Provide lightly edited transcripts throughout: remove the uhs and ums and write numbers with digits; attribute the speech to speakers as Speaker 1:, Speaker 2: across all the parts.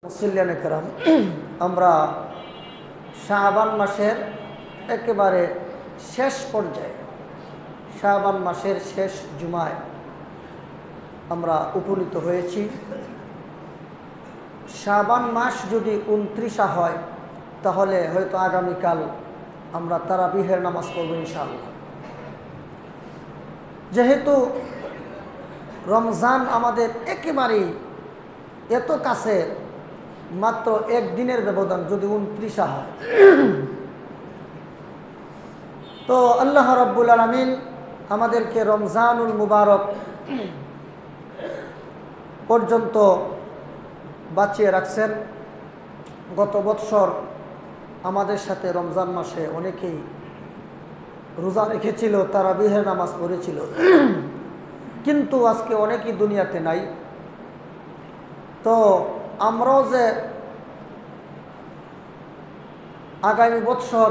Speaker 1: মুসল্লিয়ান কেরাম, আমরা শাবান মাসের একেবারে শেষ পর্যায়ে, শাবান মাসের শেষ জুমায় আমরা উপনীত হয়েছি। শাবান মাস যদি 29 হয় তাহলে হয়তো আগামীকাল আমরা তারাবিহের নামাজ পড়ব ইনশাআল্লাহ। যেহেতু রমজান আমাদের একেবারেই এত কাছে, মাত্র একদিনের ব্যবধান, যদি 29 হয় তো আল্লাহ রাব্বুল আলামিন আমাদেরকে রমজানুল মুবারক পর্যন্ত বাঁচিয়ে রাখছেন। গত বৎসর আমাদের সাথে রমজান মাসে অনেকেই রোজা রেখেছিল, তারাবিহের নামাজ পড়েছিল, কিন্তু আজকে অনেকেই দুনিয়াতে নাই। তো আমরাও যে আগামী বৎসর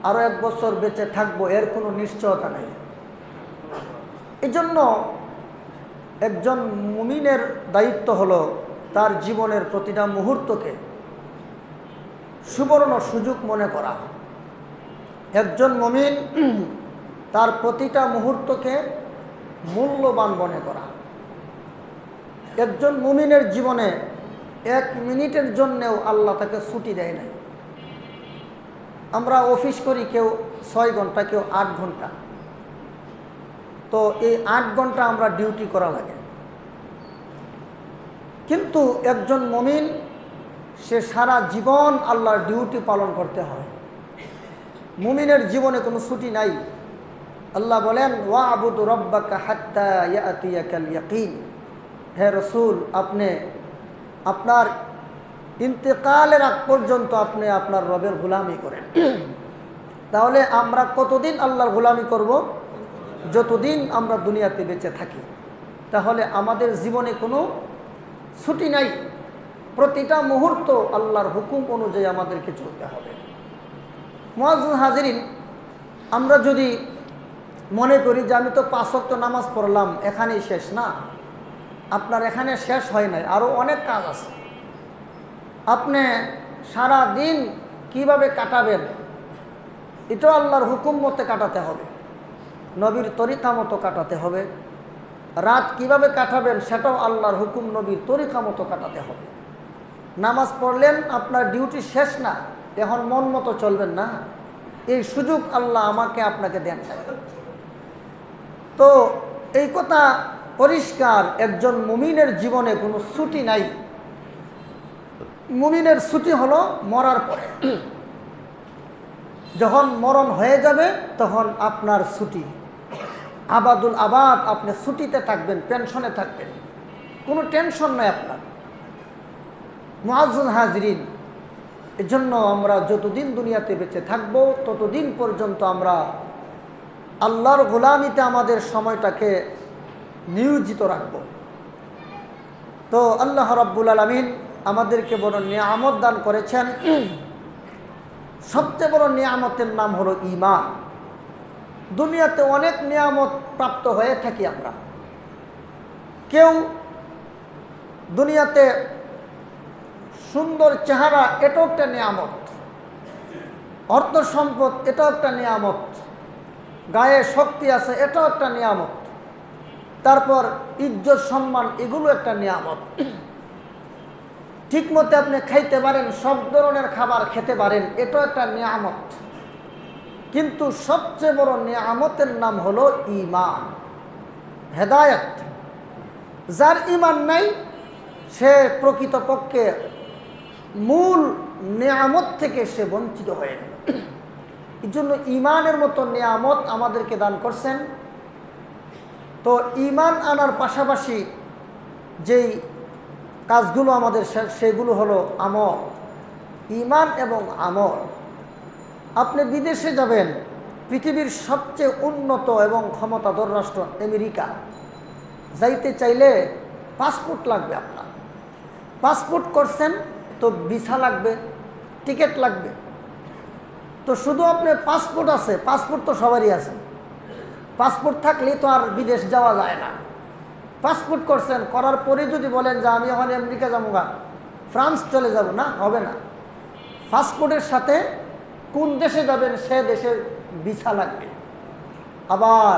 Speaker 1: আরও এক বছর বেঁচে থাকবো এর কোনো নিশ্চয়তা নেই। এই জন্য একজন মুমিনের দায়িত্ব হলো তার জীবনের প্রতিটা মুহূর্তকে সুবর্ণ সুযোগ মনে করা। একজন মুমিন তার প্রতিটা মুহূর্তকে মূল্যবান মনে করা। একজন মুমিনের জীবনে 1 মিনিটের জন্যেও আল্লাহ তাকে ছুটি দেয় নাই। আমরা অফিস করি, কেউ 6 ঘন্টা, কেউ 8 ঘন্টা। তো এই 8 ঘন্টা আমরা ডিউটি করা লাগে, কিন্তু একজন মুমিন সে সারা জীবন আল্লাহর ডিউটি পালন করতে হয়। মুমিনের জীবনে কোনো ছুটি নাই। আল্লাহ বলেন, ওয়া'বুদ রাব্বাকা হাত্তা ইয়াতিয়াকাল ইয়াকিন। হে রাসূল, আপনি আপনার ইন্তেকালের আগ পর্যন্ত আপনি আপনার রবের গোলামি করেন। তাহলে আমরা কতদিন আল্লাহর গোলামি করব? যতদিন আমরা দুনিয়াতে বেঁচে থাকি। তাহলে আমাদের জীবনে কোনো ছুটি নাই। প্রতিটা মুহূর্ত আল্লাহর হুকুম অনুযায়ী আমাদেরকে চলতে হবে। মুআজ্জিজ হাজিরিন, আমরা যদি মনে করি যে আমি তো 5 ওয়াক্ত নামাজ পড়লাম, এখানেই শেষ, না, আপনার এখানে শেষ হয় নাই, আরও অনেক কাজ আছে। আপনি সারা দিন কিভাবে কাটাবেন এটাও আল্লাহর হুকুম মতে কাটাতে হবে, নবীর তরিকা মতো কাটাতে হবে। রাত কিভাবে কাটাবেন সেটাও আল্লাহর হুকুম, নবীর তরিকা মতো কাটাতে হবে। নামাজ পড়লেন, আপনার ডিউটি শেষ না, এখন মন মতো চলবেন না, এই সুযোগ আল্লাহ আমাকে আপনাকে দেন। তো এই কথা পরিষ্কার, একজন মুমিনের জীবনে কোনো ছুটি নাই। মুমিনের ছুটি হলো মরার পরে। যখন মরণ হয়ে যাবে তখন আপনার ছুটি, আবাদুল আবাদ, আপনি ছুটিতে থাকবেন, পেনশনে থাকবেন, কোনো টেনশন নাই আপনার। মুআজ্জিজ হাজিরিন, এজন্য আমরা যতদিন দুনিয়াতে বেঁচে থাকবো ততদিন পর্যন্ত আমরা আল্লাহর গোলামিতে আমাদের সময়টাকে নিয়োজিত রাখব। তো আল্লাহ রাব্বুল আলামিন আমাদেরকে বড় নিয়ামত দান করেছেন। সবচেয়ে বড় নিয়ামতের নাম হলো ঈমান। দুনিয়াতে অনেক নিয়ামত প্রাপ্ত হয়ে থাকি আমরা। কেউ দুনিয়াতে সুন্দর চেহারা, এটাও একটা নিয়ামত। অর্থ সম্পদ, এটাও একটা নিয়ামত। গায়ে শক্তি আছে, এটাও একটা নিয়ামত। তারপর ইজ্জত সম্মান, এগুলো একটা নিয়ামত। ঠিক মতো আপনি খাইতে পারেন, সব ধরনের খাবার খেতে পারেন, এটাও একটা নিয়ামত। কিন্তু সবচেয়ে বড় নিয়ামতের নাম হলো ঈমান, হেদায়েত। যার ঈমান নাই সে প্রকৃতপক্ষে মূল নিয়ামত থেকে সে বঞ্চিত হয়ে গেল। এই জন্য ঈমানের মতো নিয়ামত আমাদেরকে দান করছেন। তো ঈমান আনার পাশাপাশি যেই কাজগুলো আমাদের, সেগুলো হলো আমল। ঈমান এবং আমল। আপনি বিদেশে যাবেন, পৃথিবীর সবচেয়ে উন্নত এবং ক্ষমতাধর রাষ্ট্র আমেরিকা, যাইতে চাইলে পাসপোর্ট লাগবে আপনার। পাসপোর্ট করছেন তো ভিসা লাগবে, টিকিট লাগবে। তো শুধু আপনার পাসপোর্ট আছে, পাসপোর্ট তো সবারই আছে, পাসপোর্ট থাকলেই তো আর বিদেশ যাওয়া যায় না। পাসপোর্ট করছেন, করার পরে যদি বলেন যে আমি এখন আমেরিকা যাবো, ফ্রান্স চলে যাব, না, হবে না। পাসপোর্টের সাথে কোন দেশে যাবেন সে দেশের ভিসা লাগবে। আবার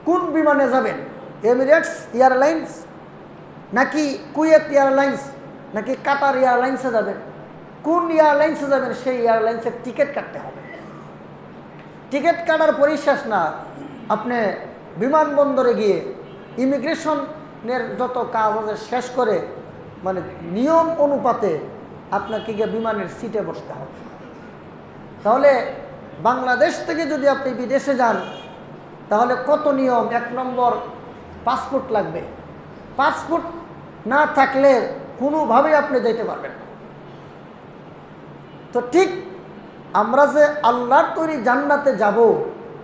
Speaker 1: কোন বিমানে যাবেন, এমিরেটস এয়ারলাইন্স নাকি কুয়েত এয়ারলাইন্স নাকি কাতার এয়ারলাইন্সে যাবেন, কোন এয়ারলাইন্সে যাবেন সেই এয়ারলাইন্সের টিকিট কাটতে হবে। টিকিট কাটার পরই শেষ না, আপনি বিমানবন্দরে গিয়ে ইমিগ্রেশনের যত কাজ আছে শেষ করে মানে নিয়ম অনুপাতে আপনাকে গিয়ে বিমানের সিটে বসতে হবে। তাহলে বাংলাদেশ থেকে যদি আপনি বিদেশে যান তাহলে কত নিয়ম। 1 নম্বর পাসপোর্ট লাগবে, পাসপোর্ট না থাকলে কোনোভাবেই আপনি যেতে পারবেন না। তো ঠিক আমরা যে আল্লাহর তৈরি জান্নাতে যাব,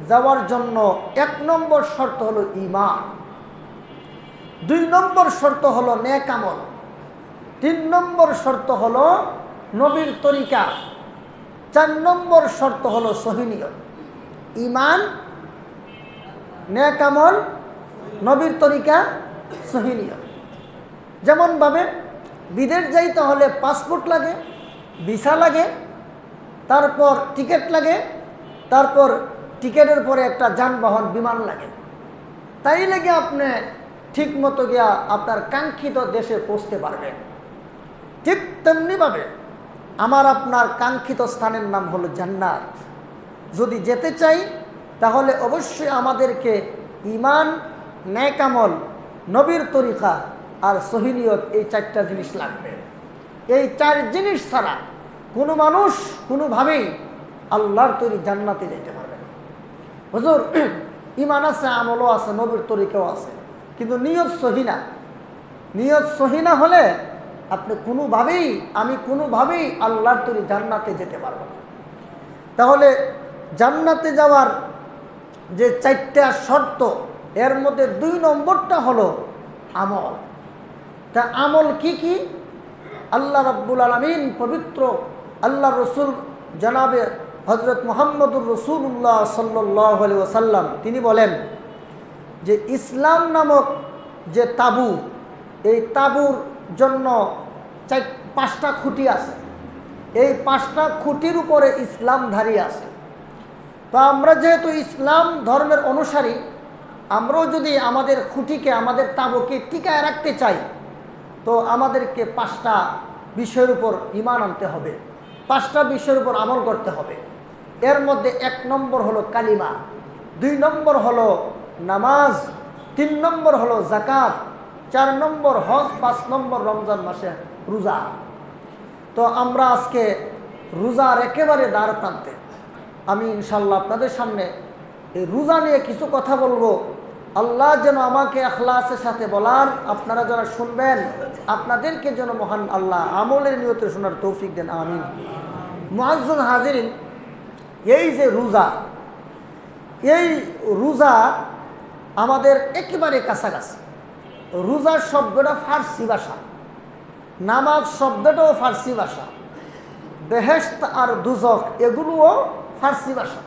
Speaker 1: যাওয়ার জন্য 1 নম্বর শর্ত হলো ঈমান, 2 নম্বর শর্ত হলো নেক আমল, 3 নম্বর শর্ত হলো নবীর তরিকা, 4 নম্বর শর্ত হলো সহিহ নিয়ত। ঈমান, নেক আমল, নবীর তরিকা, সহিহ নিয়ত। যেমনভাবে বিদেশ যাইতে হলে পাসপোর্ট লাগে, ভিসা লাগে, তারপর টিকিট লাগে, তারপর টিকিটের পরে একটা যানবাহন বিমান লাগে, তাই লেগে আপনি ঠিক মতো গিয়া আপনার কাঙ্ক্ষিত দেশে পৌঁছতে পারবেন। ঠিক তেমনিভাবে আমার আপনার কাঙ্ক্ষিত স্থানের নাম হলো জান্নাত। যদি যেতে চাই তাহলে অবশ্যই আমাদেরকে ঈমান, নেক আমল, নবীর তরিকা আর সহিহ নিয়ত, এই 4টা জিনিস লাগবে। এই 4 জিনিস ছাড়া কোনো মানুষ কোনোভাবেই আল্লাহর তৈরি জান্নাতে যেতে পারবে না। হুজুর ঈমান আছে, আমলও আছে, নবীর তরিকাও আছে, কিন্তু নিয়ত সহিহ না। নিয়ত সহিহ না হলে আপনি আমি কোনোভাবেই আল্লাহর তৈরি জান্নাতে যেতে পারবো না। তাহলে জান্নাতে যাওয়ার যে 4টা শর্ত, এর মধ্যে 2 নম্বরটা হলো আমল। তা আমল কি কি? আল্লাহ রাব্বুল আলামিন পবিত্র আল্লাহ রসুল জনাবে হযরত মুহাম্মদুর রাসূলুল্লাহ সাল্লাল্লাহু আলাইহি ওয়াসাল্লাম তিনি বলেন যে ইসলাম নামক যে তাবু, এই তাবুর জন্য 5টা খুঁটি আছে। এই 5টা খুঁটির উপরে ইসলাম দাঁড়িয়ে আছে। তো আমরা যেহেতু ইসলাম ধর্মের অনুসারী, আমরাও যদি আমাদের খুঁটিকে, আমাদের তাবুকে টিকায় রাখতে চাই, তো আমাদেরকে 5টা বিষয়ের উপর ঈমান আনতে হবে, 5টা বিষয়ের উপর আমল করতে হবে। এর মধ্যে 1 নম্বর হলো কালিমা, 2 নম্বর হলো নামাজ, 3 নম্বর হলো যাকাত, 4 নম্বর হজ, 5 নম্বর রমজান মাসে রোজা। তো আমরা আজকে রোজার একেবারে দ্বার প্রান্তে। আমি ইনশাল্লাহ আপনাদের সামনে এই রোজা নিয়ে কিছু কথা বলবো। আল্লাহ যেন আমাকে ইখলাসের সাথে বলার, আপনারা যারা শুনবেন আপনাদেরকে যেন মহান আল্লাহ আমলের নিয়তে শোনার তৌফিক দেন, আমিন। মুআজ্জাজ হাজিরিন, এই যে রোজা, এই রোজা আমাদের একেবারে কাছাকাছি। রোজার শব্দটা ফার্সি ভাষা, নামাজ শব্দটাও ফার্সি ভাষা, বেহেশত আর দুজক এগুলোও ফার্সি ভাষা।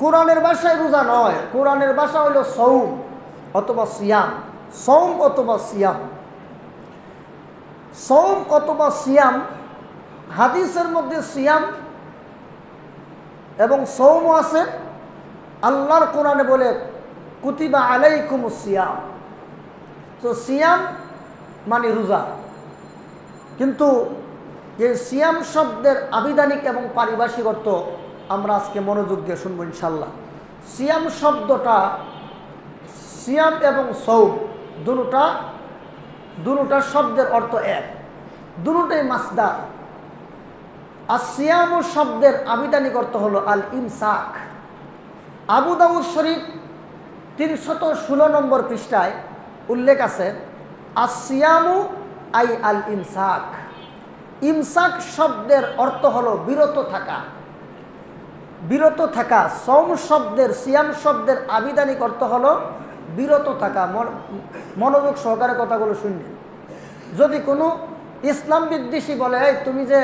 Speaker 1: কোরআনের ভাষায় রোজা নয়, কোরআনের ভাষা হলো সৌম অথবা সিয়াম, সৌম অথবা সিয়াম, সৌম অথবা সিয়াম। হাদিসের মধ্যে সিয়াম এবং সৌমও আছে। আল্লাহর কোরআনে বলে কুতিবা আলাইকুমুস সিয়াম। তো সিয়াম মানে রোজা, কিন্তু এই সিয়াম শব্দের আবিধানিক এবং পারিভাষিক অর্থ আমরা আজকে মনোযোগ দিয়ে শুনবো ইনশাল্লাহ। সিয়াম শব্দটা, সিয়াম এবং সৌম দুটোটা শব্দের অর্থ এক, দুটোই মাসদার। আর সিয়াম শব্দের আবিধানিক অর্থ হলো আল ইমসাক। আবু দাউদ শরীফ 316 নম্বর পৃষ্ঠায় উল্লেখ আছে, আসিয়ামু আই আল ইমসাক। ইমসাক শব্দের অর্থ হলো বিরত থাকা, বিরত থাকা। সৌম শব্দের, সিয়াম শব্দের আবিধানিক অর্থ হলো বিরত থাকা। মনোযোগ সহকারে কথাগুলো শুনবেন। যদি কোনো ইসলাম বিদ্বেষী বলে এই তুমি যে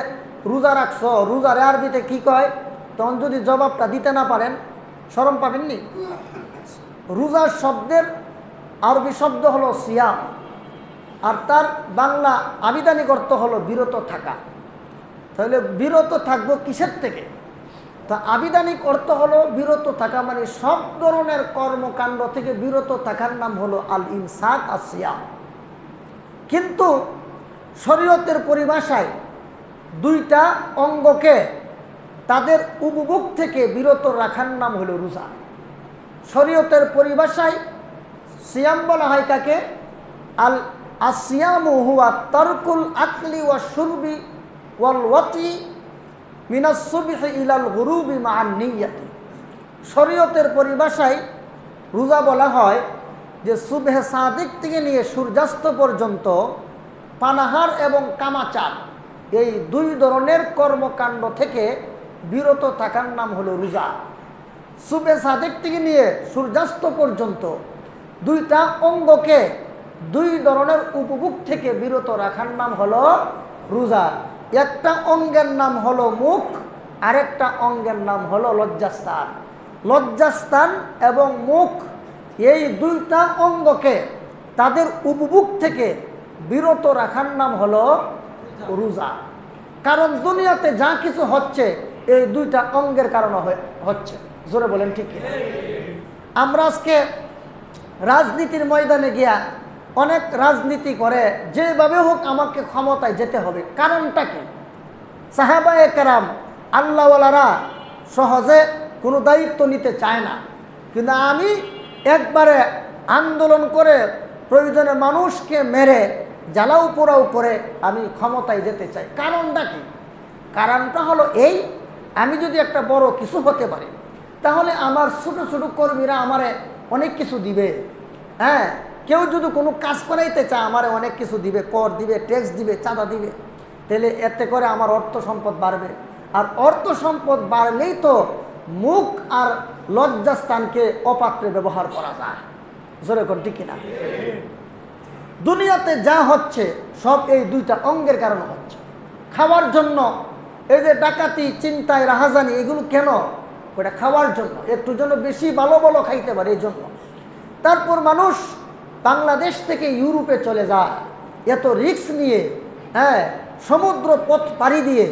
Speaker 1: রোজা রাখছো, রোজার আরবিতে কি কয়, তখন যদি জবাবটা দিতে না পারেন শরম পাবেননি। রোজার শব্দের আরবি শব্দ হলো সিয়াম। আর তার বাংলা আবিধানিক অর্থ হলো বিরত থাকা। তাহলে বিরত থাকবো কিসের থেকে? তা আবিধানিক অর্থ হলো বিরত থাকা, মানে সব ধরনের কর্মকাণ্ড থেকে বিরত থাকার নাম হলো আল ইমসাক আসিয়াম। কিন্তু শরীয়তের পরিভাষায় দুইটা অঙ্গকে তাদের উপভোগ থেকে বিরত রাখার নাম হলো রোজা। শরীয়তের পরিভাষায় সিয়াম বলা হয় কাকে? আল আসিয়ামু হুয়া তারকুল আকলি ওয়া শুরবি ওয়াল ওয়াতি মিনাস সুবহি ইলাল গুরুবি মা'আন নিয়্যাতি। শরীয়তের পরিভাষায় রোজা বলা হয় যে সুবহে সাদিক থেকে নিয়ে সূর্যাস্ত পর্যন্ত পানাহার এবং কামাচার, এই দুই ধরনের কর্মকাণ্ড থেকে বিরত থাকার নাম হলো রোজা। সুবহে সাদিক থেকে নিয়ে সূর্যাস্ত পর্যন্ত দুইটা অঙ্গকে দুই ধরনের উপভোগ থেকে বিরত রাখার নাম হলো রোজা। একটা অঙ্গের নাম হলো মুখ, আরেকটা অঙ্গের নাম হলো লজ্জাস্থান। লজ্জাস্থান এবং মুখ, এই দুইটা অঙ্গকে তাদের উপভোগ থেকে বিরত রাখার নাম হলো রোজা। কারণ দুনিয়াতে যা কিছু হচ্ছে এই দুইটা অঙ্গের কারণে হচ্ছে। জোরে বলেন ঠিক কিনা? আমরা আজকে রাজনীতির ময়দানে গিয়া অনেক রাজনীতি করে, যেভাবে হোক আমাকে ক্ষমতায় যেতে হবে। কারণটা কি? সাহাবায়ে কেরাম আল্লাহওয়ালারা সহজে কোনো দায়িত্ব নিতে চায় না, কিন্তু আমি একবারে আন্দোলন করে প্রয়োজনে মানুষকে মেরে জ্বালাও পোড়াও করে আমি ক্ষমতায় যেতে চাই। কারণটা কি? কারণটা হলো এই, আমি যদি একটা বড় কিছু হতে পারি তাহলে আমার ছোট ছোট কর্মীরা আমারে অনেক কিছু দিবে। হ্যাঁ, কেউ যদি কোনো কাজ করাইতে চায় আমারে অনেক কিছু দিবে, কর দিবে, ট্যাক্স দিবে, চাঁদা দিবে। তাহলে এতে করে আমার অর্থ সম্পদ বাড়বে। আর অর্থ সম্পদ বাড়লেই তো মুখ আর লজ্জাস্থানকে অপাত্রে ব্যবহার করা যায়। জোরে কোন ঠিক কিনা? দুনিয়াতে যা হচ্ছে সব এই দুইটা অঙ্গের কারণে হচ্ছে। খাওয়ার জন্য এই যে ডাকাতি, চিন্তায়, রাহাজানি, এগুলো কেন? ওটা খাওয়ার জন্য, একটু জন্য বেশি ভালো ভালো খাইতে পারে এই জন্য। তারপর মানুষ বাংলাদেশ থেকে ইউরোপে চলে যায় এত রিস্ক নিয়ে। হ্যাঁ, সমুদ্র পথ পাড়ি দিয়ে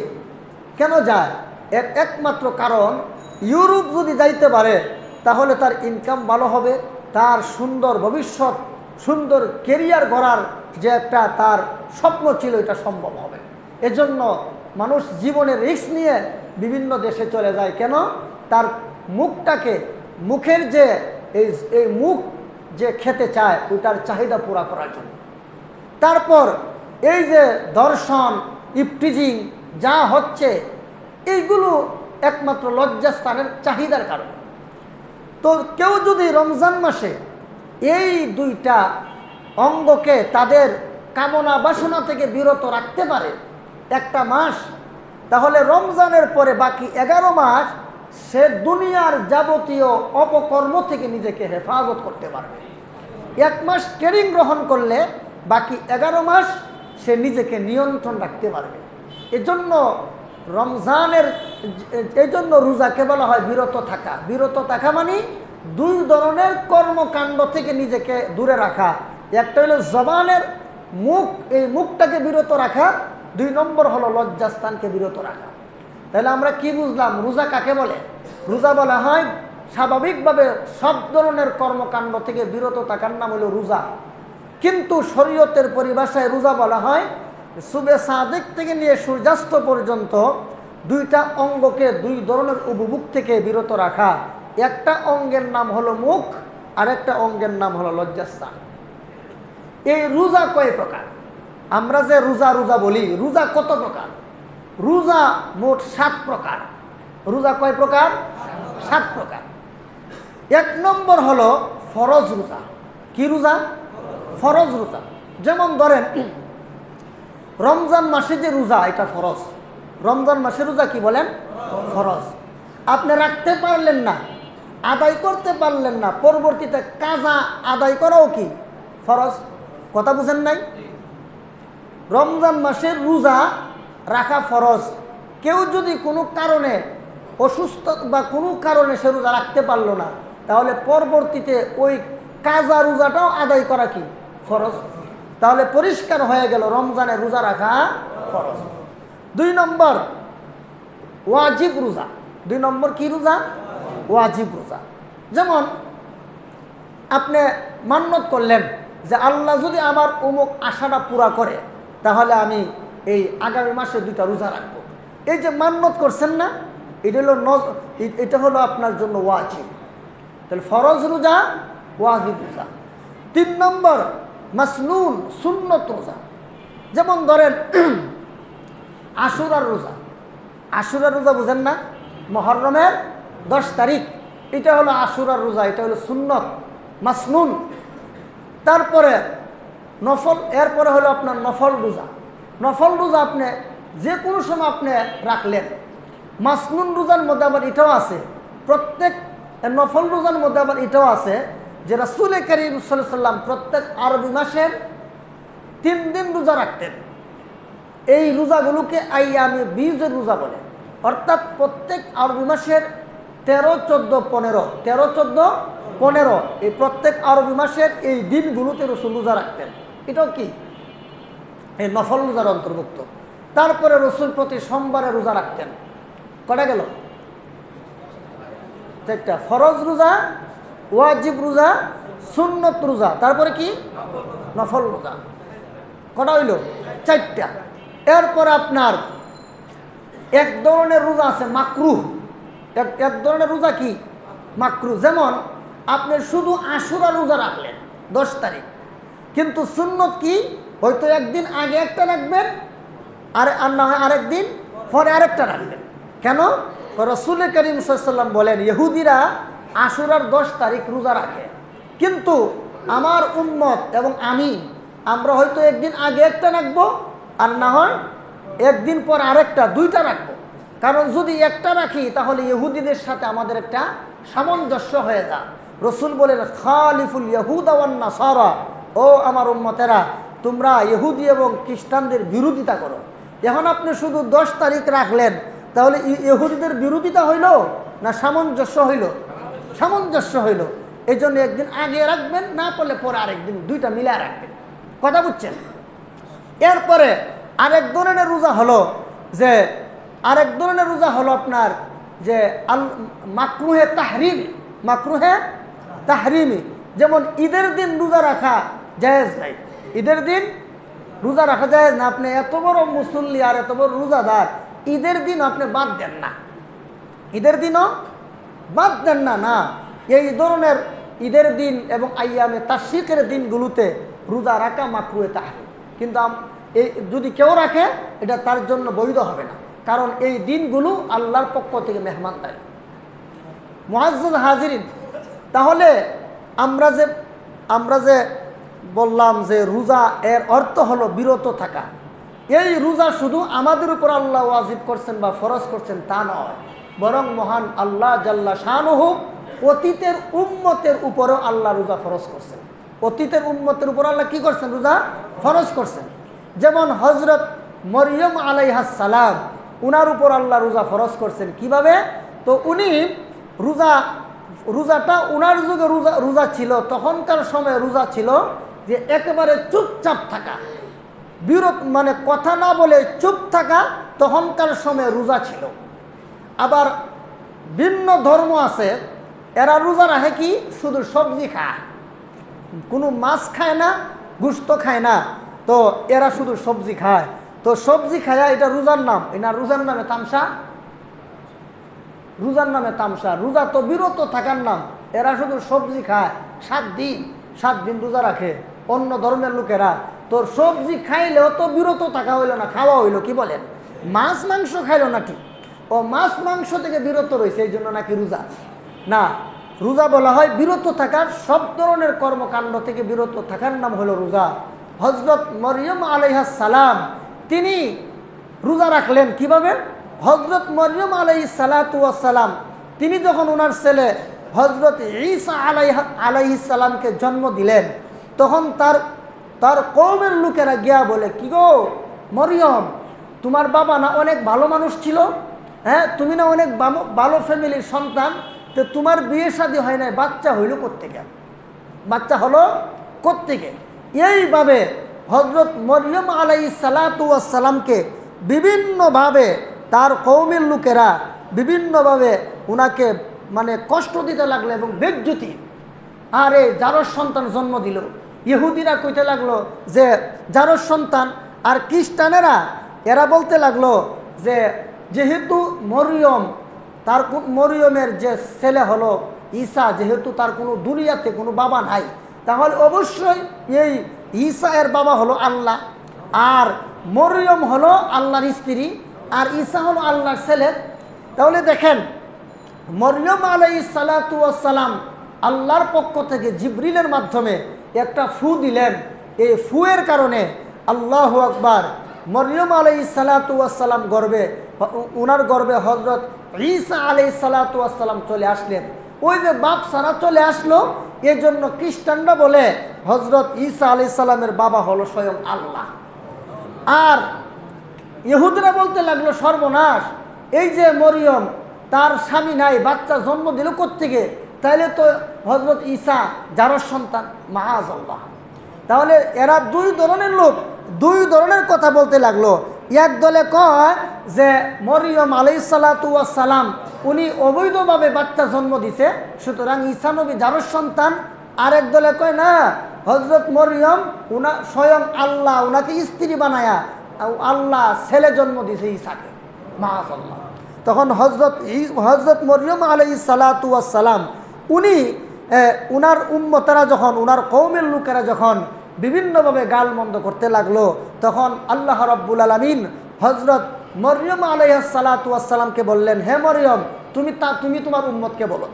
Speaker 1: কেন যায়? এর একমাত্র কারণ, ইউরোপ যদি যাইতে পারে তাহলে তার ইনকাম ভালো হবে, তার সুন্দর ভবিষ্যৎ, সুন্দর কেরিয়ার গড়ার যে একটা তার স্বপ্ন ছিল এটা সম্ভব হবে। এজন্য মানুষ জীবনের রিস্ক নিয়ে বিভিন্ন দেশে চলে যায়। কেন? তার মুখটাকে, মুখের যে এই মুখ যে খেতে চায় ওইটার চাহিদা পুরা করার জন্য। তারপর এই যে দর্শন, ইফটিজিং যা হচ্ছে এইগুলো একমাত্র লজ্জাস্থানের চাহিদার কারণে। তো কেউ যদি রমজান মাসে এই দুইটা অঙ্গকে তাদের কামনা বাসনা থেকে বিরত রাখতে পারে একটা মাস, তাহলে রমজানের পরে বাকি 11 মাস সে দুনিয়ার যাবতীয় অপকর্ম থেকে নিজেকে হেফাজত করতে পারবে। 1 মাস ট্রেনিং গ্রহণ করলে বাকি 11 মাস সে নিজেকে নিয়ন্ত্রণ রাখতে পারবে। এজন্য রমজানের, এজন্য রোজাকে বলা হয় বিরত থাকা। বিরত থাকা মানে দুই ধরনের কর্মকাণ্ড থেকে নিজেকে দূরে রাখা। একটা হলো জবানের মুখ, এই মুখটাকে বিরত রাখা। 2 নম্বর হলো লজ্জাস্থানকে বিরত রাখা। তাহলে আমরা কি বুঝলাম? রোজা কাকে বলে? রোজা বলা হয় স্বাভাবিকভাবে সব ধরনের কর্মকাণ্ড থেকে বিরত থাকার নাম হলো রোজা। কিন্তু শরীয়তের পরিভাষায় রোজা বলা হয় সুবে সাদিক থেকে নিয়ে সূর্যাস্ত পর্যন্ত দুইটা অঙ্গকে দুই ধরনের উপভোগ থেকে বিরত রাখা। একটা অঙ্গের নাম হলো মুখ, আর একটা অঙ্গের নাম হলো লজ্জাস্থান। এই রোজা কয় প্রকার? আমরা যে রোজা রোজা বলি, রোজা কত প্রকার? রোজা মোট 7 প্রকার। রোজা কয় প্রকার? 7 প্রকার। 1 নম্বর হলো ফরজ রোজা। কি রোজা? ফরজ রোজা। যেমন ধরেন রমজান মাসে যে রোজা, এটা ফরজ। রমজান মাসে রোজা কি বলেন? ফরজ। আপনি রাখতে পারলেন না, আদায় করতে পারলেন না, পরবর্তীতে কাজা আদায় করাও কি ফরজ? কথা বুঝেন নাই? রমজান মাসের রোজা রাখা ফরজ। কেউ যদি কোনো কারণে অসুস্থ বা কোনো কারণে সে রোজা রাখতে পারলো না, তাহলে পরবর্তীতে ওই কাজা রোজাটাও আদায় করা কি ফরজ। তাহলে পরিষ্কার হয়ে গেল রমজানে রোজা রাখা ফরজ। 2 নম্বর ওয়াজিব রোজা। 2 নম্বর কি রোজা? ওয়াজিব রোজা। যেমন আপনি মান্যত করলেন যে আল্লাহ যদি আমার অমুক আশাটা পুরা করে তাহলে আমি এই আগামী মাসে 2টা রোজা রাখবো। এই যে মান্যত করছেন না, এটা হলো আপনার জন্য ওয়াজিব। তাহলে ফরজ রোজা, ওয়াজিব রোজা। 3 নম্বর মাসনুন সুন্নত রোজা। যেমন ধরেন আশুরার রোজা। আশুরার রোজা বুঝেন না? মুহররমের 10 তারিখ, এটা হলো আশুরার রোজা, এটা হলো সুন্নত মাসনুন। তারপরে নফল, এরপরে হলো আপনার নফল রোজা। নফল রোজা আপনি যে কোনো সময় আপনি রাখলেন। মাসনুন রোজার মধ্যে আবার এটাও আছে, প্রত্যেক নফল রোজার মধ্যে আবার এটাও আছে যে রাসূল করিম সাল্লাল্লাহু আলাইহি ওয়াসাল্লাম প্রত্যেক আরবি মাসের 3 দিন রোজা রাখতেন। এই রোজাগুলোকে আইয়ামে বীজের রোজা বলে। অর্থাৎ প্রত্যেক আরবি মাসের 13, 14, 15, 13, 14, 15 এই প্রত্যেক আরবি মাসের এই দিনগুলোতে রাসূল রোজা রাখতেন। এটাও কি এই নফল রোজার অন্তর্ভুক্ত। তারপরে রাসূল প্রতি সোমবারে রোজা রাখতেন। কটা গেল? 4টা। ফরজ রোজা, ওয়াজিব রোজা, সুন্নত রোজা, তারপরে কি নফল রোজা। কটা হইল? 4টা। এরপর আপনার এক ধরনের রোজা আছে মাকরুহ। এক ধরনের রোজা কি মাকরুহ। যেমন আপনি শুধু আশুরা রোজা রাখলেন 10 তারিখ, কিন্তু সুন্নত কি হয়তো একদিন আগে একটা রাখবেন আর না হয় আরেকদিন পরে আরেকটা রাখবেন। কেন? রাসূল করিম সাল্লাল্লাহু আলাইহি ওয়াসাল্লাম বলেন ইহুদিরা আশুরার 10 তারিখ রোজা রাখে, কিন্তু আমার উম্মত এবং আমরা হয়তো একদিন আগে একটা রাখবো আর না হয় একদিন পর আরেকটা, 2টা রাখবো। কারণ যদি একটা রাখি তাহলে ইহুদিদের সাথে আমাদের একটা সামঞ্জস্য হয়ে যায়। রাসূল বলেন খালিফুল ইয়াহুদা ওয়ান নাসারা, ও আমার উম্মতেরা তোমরা ইহুদি এবং খ্রিস্টানদের বিরোধিতা করো। এখন আপনি শুধু 10 তারিখ রাখলেন, তাহলে ইহুদিদের বিরোধিতা হইল না সামঞ্জস্য হইল? সামঞ্জস্য হইল। এই জন্য একদিন আগে রাখবেন, না পারলে পরে আরেকদিন, 2টা মিলে রাখবেন। কথা বুঝছেন? এরপরে আরেক ধরনের রোজা হলো যে আপনার যে মাকরুহে তাহরিম, মাকরুহে তাহরিমি। যেমন ঈদের দিন রোজা রাখা জায়েজ নাই। ঈদের দিন রোজা রাখা জায়েজ না। আপনি এত বড় মুসল্লি আর এত বড় রোজাদার, ঈদের দিন আপনি বাদ দেন না, ঈদের দিনও বাদ দেন না। না, এই ধরনের ঈদের দিন এবং আইয়ামে তাশরিকের দিনগুলোতে রোজা রাখা মাকরুহে তাহরিম। কিন্তু এই যদি কেউ রাখে এটা তার জন্য বৈধ হবে না, কারণ এই দিনগুলো আল্লাহর পক্ষ থেকে মেহমানদারি। মুআজ্জাজ হাজিরিন, তাহলে আমরা যে বললাম যে রোজা এর অর্থ হলো বিরত থাকা। এই রোজা শুধু আমাদের উপর আল্লাহ ওয়াজিব করছেন বা ফরজ করছেন তা নয়, বরং মহান আল্লাহ জাল্লা শানুহু অতীতের উম্মতের উপরও আল্লাহ রোজা ফরজ করছেন। অতীতের উম্মতের উপর আল্লাহ কি করছেন? রোজা ফরজ করছেন। যেমন হযরত মরিয়ম আলাইহাস সালাম, উনার উপর আল্লাহ রোজা ফরজ করছেন। কিভাবে? তো উনি রোজাটা উনার যুগে রোজা ছিল, তখনকার সময় রোজা ছিল যে একেবারে চুপচাপ থাকা, মানে কথা না বলে চুপ থাকা, তখনকার সময় রোজা ছিল। আবার ভিন্ন ধর্ম আছে, এরা রোজা রাখে কি শুধু সবজি খায়, কোনো মাছ খায় না, গোশত খায় না, তো এরা শুধু সবজি খায়। তো সবজি খায়, এটা রোজার নাম, এটা রোজার নামে তামসা, রোজার নামে তামসা। রোজা তো বিরত থাকার নাম। এরা শুধু সবজি খায়, 7 দিন রোজা রাখে অন্য ধর্মের লোকেরা। তো সবজি খাইলেও তো বিরত থাকা হইল না, খাওয়া হইল। কি বলেন? মাছ মাংস খাইল না ঠিক, ও মাছ মাংস থেকে বিরত রয়েছে, এই জন্য নাকি রোজা না। রোজা বলা হয় বিরত থাকার, সব ধরনের কর্মকাণ্ড থেকে বিরত থাকার নাম হলো রোজা। হযরত মরিয়ম আলাইহাস সালাম তিনি রোজা রাখলেন কিভাবে? হযরত মরিয়ম আলাইহিস সালাতু ওয়াস সালাম তিনি যখন ওনার ছেলে হযরত ঈসা আলাইহিস সালামকে জন্ম দিলেন, তখন তার কওমের লোকেরা গিয়া বলে, কি গো মরিয়ম, তোমার বাবা না অনেক ভালো মানুষ ছিল, হ্যাঁ তুমি না অনেক ভালো ফ্যামিলির সন্তান, তো তোমার বিয়ে শাদী হয় নাই, বাচ্চা হইল কোত্থেকে? বাচ্চা হলো কোত্থেকে? এইভাবে হযরত মরিয়ম আলাইহিস সালাতু ওয়াস সালামকে বিভিন্নভাবে তার কওমের লোকেরা বিভিন্নভাবে উনাকে মানে কষ্ট দিতে লাগলো এবং বেজ্জতি। আরে জারজ সন্তান জন্ম দিল, ইহুদিরা কইতে লাগলো যে জারজ সন্তান, আর খ্রিস্টানেরা এরা বলতে লাগলো যে যেহেতু মরিয়মের যে ছেলে হলো ঈসা, যেহেতু তার কোনো দুনিয়াতে কোনো বাবা নাই, তাহলে অবশ্যই এই ঈসা এর বাবা হলো আল্লাহ, আর মরিয়ম হলো আল্লাহর স্ত্রী, আর ঈসা হলো আল্লাহর ছেলে। তাহলে দেখেন মরিয়ম আলাইহিস সালাতু ওয়াস সালাম আল্লাহর পক্ষ থেকে জিবরিলের মাধ্যমে একটা ফু দিলেন। এই ফুয়ের কারণে আল্লাহু আকবার, মরিয়ম আলাইহিস সালাতু ওয়াস সালাম উনার গর্বে হযরত ঈসা আলাইহিস সালাতু ওয়াস সালাম চলে আসলেন। ওই যে বাপ সারা চলে আসলো, এই জন্য খ্রিস্টানরা বলে হযরত ঈসা আলাইহিস সালামের বাবা হলো স্বয়ং আল্লাহ। আর ইহুদিরা বলতে লাগলো সর্বনাশ, এই যে মরিয়ম তার স্বামী নাই, বাচ্চা জন্ম দিল কোত্থেকে? তাইলে তো হযরত ঈসা জারজ সন্তান, মাআযাল্লাহ। তাহলে এরা দুই ধরনের লোক দুই ধরনের কথা বলতে লাগলো। এক দলে কয় যে মরিয়ম আলাইহিস সালাতু ওয়াস সালাম উনি অবৈধভাবে বাচ্চা জন্ম দিছে, সুতরাং ঈসা নবী জারজ সন্তান। আরেক দলে কয় না, হযরত মরিয়ম স্বয়ং আল্লাহ উনাকে স্ত্রী বানায়া আল্লাহ ছেলে জন্ম দিছে ঈসাকে, মাআযাল্লাহ। তখন হযরত মরিয়ম আলাইহিস সালাতু ওয়াস সালাম উনার উম্মতেরা যখন, উনার কওমের লোকেরা যখন বিভিন্নভাবে গালমন্দ করতে লাগলো, তখন আল্লাহ রাব্বুল আলামিন হযরত মরিয়ম আলাইহিস সালাতু ওয়াস সালামকে বললেন, হে মরিয়ম তুমি তোমার উম্মতকে বলো।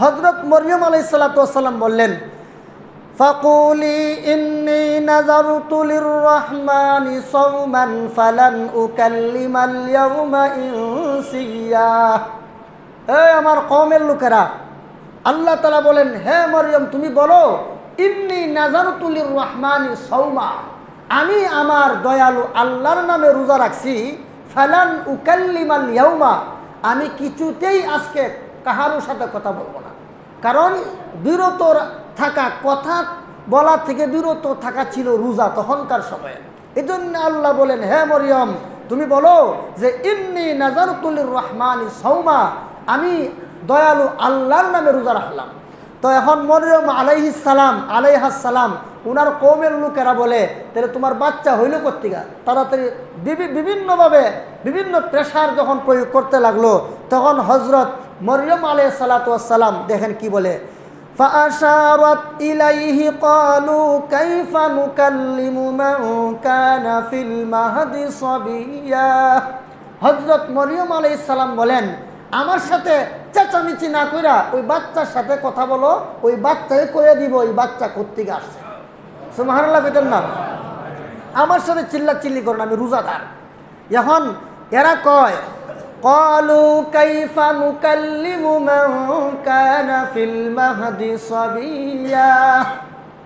Speaker 1: হযরত মরিয়ম আলাইহিস সালাতু ওয়াস সালাম বললেন, ফাকুলি ইন্নী নাযারতু লিররহমানি সাওমান ফালান উকাল্লিমাল ইয়াওমা ইনসিয়া। এই আমার কওমের লোকেরা, আল্লাহ তাআলা বলেন, হে মরিয়ম তুমি বলো, ইন্নী নাযারতু লিররহমানি সাওমা, আমি আমার দয়ালু আল্লাহর নামে রোজা রাখছি, ফালান উকাল্লিমাল ইয়াওমা, আমি কিছুতেই আজকে কাহারোর সাথে কথা বলবো না। কারণ বিরত থাকা, কথা বলা থেকে বিরত থাকা ছিল রোজা তখনকার সময়ে। এই জন্য আল্লাহ বলেন, হে মরিয়ম তুমি বলো যে ইন্নী নাযারতু লিররহমানি সাওমা, আমি দয়ালু আল্লাহর নামে রোজা রাখলাম। তো এখন মরিয়ম আলাইহিস সালাম উনার কওমের লোকেরা বলে, তাহলে তোমার বাচ্চা হইল কোত্থেকে? তাড়াতাড়ি বিভিন্নভাবে বিভিন্ন প্রেশার যখন প্রয়োগ করতে লাগলো, তখন হযরত মরিয়ম আলাইহিস সালাতু ওয়াস সালাম দেখেন কি বলে, ফাআশারাত ইলাইহি ক্বালু কাইফা নুকাল্লিমু মান কানা ফিল মাহদি সাবিয়্যা। হযরত মরিয়ম আলাইহিস সালাম বলেন, আমার সাথে চেঁচামেচি না কইরা ওই বাচ্চার সাথে কথা বলো, ওই বাচ্চাই কইয়া দিব ওই বাচ্চা কোত্থেকে আসছে। সুবহানাল্লাহ বেতন না, আমার সাথে চিল্লাচিল্লি করুন, আমি রোজাদার। এখন এরা কয়, ক্বালু কাইফা নুকাল্লিমু মান কানা ফিল মাহদি সাবিয়্যা।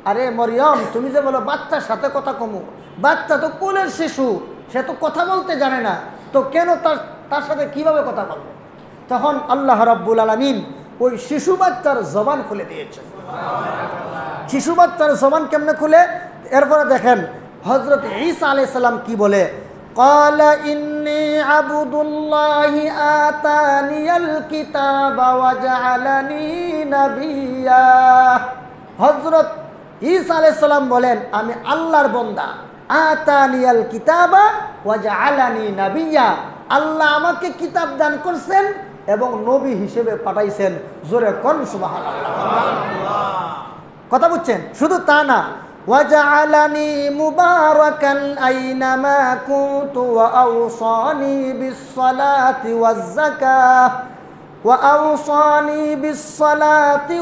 Speaker 1: আরে মরিয়ম তুমি যে বলো বাচ্চার সাথে কথা কমু, বাচ্চা তো কোলের শিশু, সে তো কথা বলতে জানে না, তো কেন তার সাথে কিভাবে কথা বলবো? তখন আল্লাহ রাব্বুল আলামিন ওই শিশু বাচ্চার জবান খুলে দিয়েছেন। শিশু বাচ্চার জবান কেমনে খুলে? এরপরে দেখেন হযরত ঈসা আলাইহিস সালাম কি বলে, ক্বালা ইন্নী আবদুল্লাহি আতানিয়াল কিতাবা ওয়া জাআলানি নাবিয়্যা। হযরত ঈসা আলাইহিস সালাম বলেন, আমি আল্লাহর বান্দা, আতানিয়াল কিতাবা ওয়া জাআলানি নাবিয়্যা, আল্লাহ আমাকে কিতাব দান করছেন এবং নবী হিসেবে পাঠাইছেন। জোরে কোন সুবহানাল্লাহ। কথা বুঝছেন? শুধু তা না, ওয়াজআলানি মুবারাকান আইনামা কুনতু ওয়া আওসানি বিস-সালাতি ওয়াজ-যাকাহ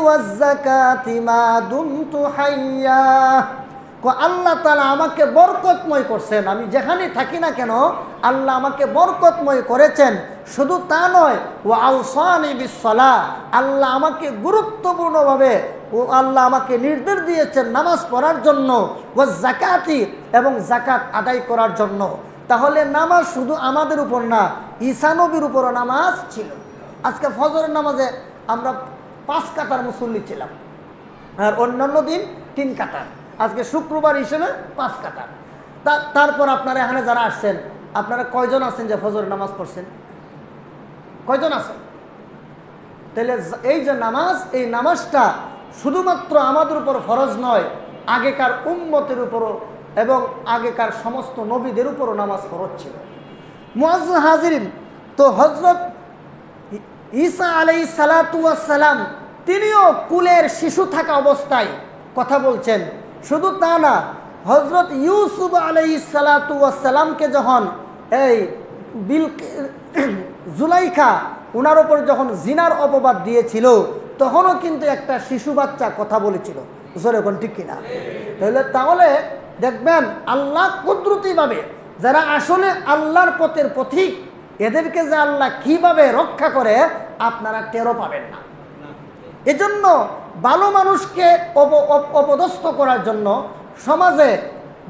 Speaker 1: ওয়াজ-যাকাতি মা দুমতু হাইয়্যা। আল্লাহ তাআলা আমাকে বরকতময় করছেন, আমি যেখানে থাকি না কেন আল্লাহ আমাকে বরকতময় করেছেন। শুধু তা নয়, ওয়া আওসানি বিস-সালাহ, আল্লাহ আমাকে গুরুত্বপূর্ণভাবে আল্লাহ আমাকে নির্দেশ দিয়েছেন নামাজ পড়ার জন্য, ওয়াজ-যাকাতি এবং যাকাত আদায় করার জন্য। তাহলে নামাজ শুধু আমাদের উপর না, ঈসা নবীর উপরও নামাজ ছিল। আজকে ফজরের নামাজে আমরা 5 কাতার মুসল্লি ছিলাম, আর অন্যান্য দিন 3 কাতার। আজকে শুক্রবার হিসেবে 5 কাতার। তারপর আপনারা এখানে যারা আসছেন, আপনারা কয়জন আছেন যে ফজর নামাজ পড়ছেন? কয়জন আছেন? তাহলে এই যে নামাজ, এই নামাজটা শুধুমাত্র আমাদের উপর ফরজ নয়, আগেকার উম্মতের উপরও এবং আগেকার সমস্ত নবীদের উপরও নামাজ ফরজ ছিল। মুআজ্জিজ হাজিরিন, তো হযরত ঈসা আলাইহিস সালাতু ওয়াস সালাম তিনিও কুলের শিশু থাকা অবস্থায় কথা বলছেন। শুধু তা না, হযরত ইউসুফ আলাইহিস সালাতু ওয়াস সালামকে যখন এই জুলাইখা ওনার ওপর যখন জিনার অপবাদ দিয়েছিল, তখনও কিন্তু একটা শিশু বাচ্চা কথা বলেছিল। জোরে কোন ঠিক কিনা? তাহলে দেখবেন আল্লাহ কুদরতিভাবে যারা আসলে আল্লাহর পথের পথিক, এদেরকে যে আল্লাহ কিভাবে রক্ষা করে আপনারা টেরও পাবেন না। এজন্য ভালো মানুষকে অপদস্থ করার জন্য, সমাজে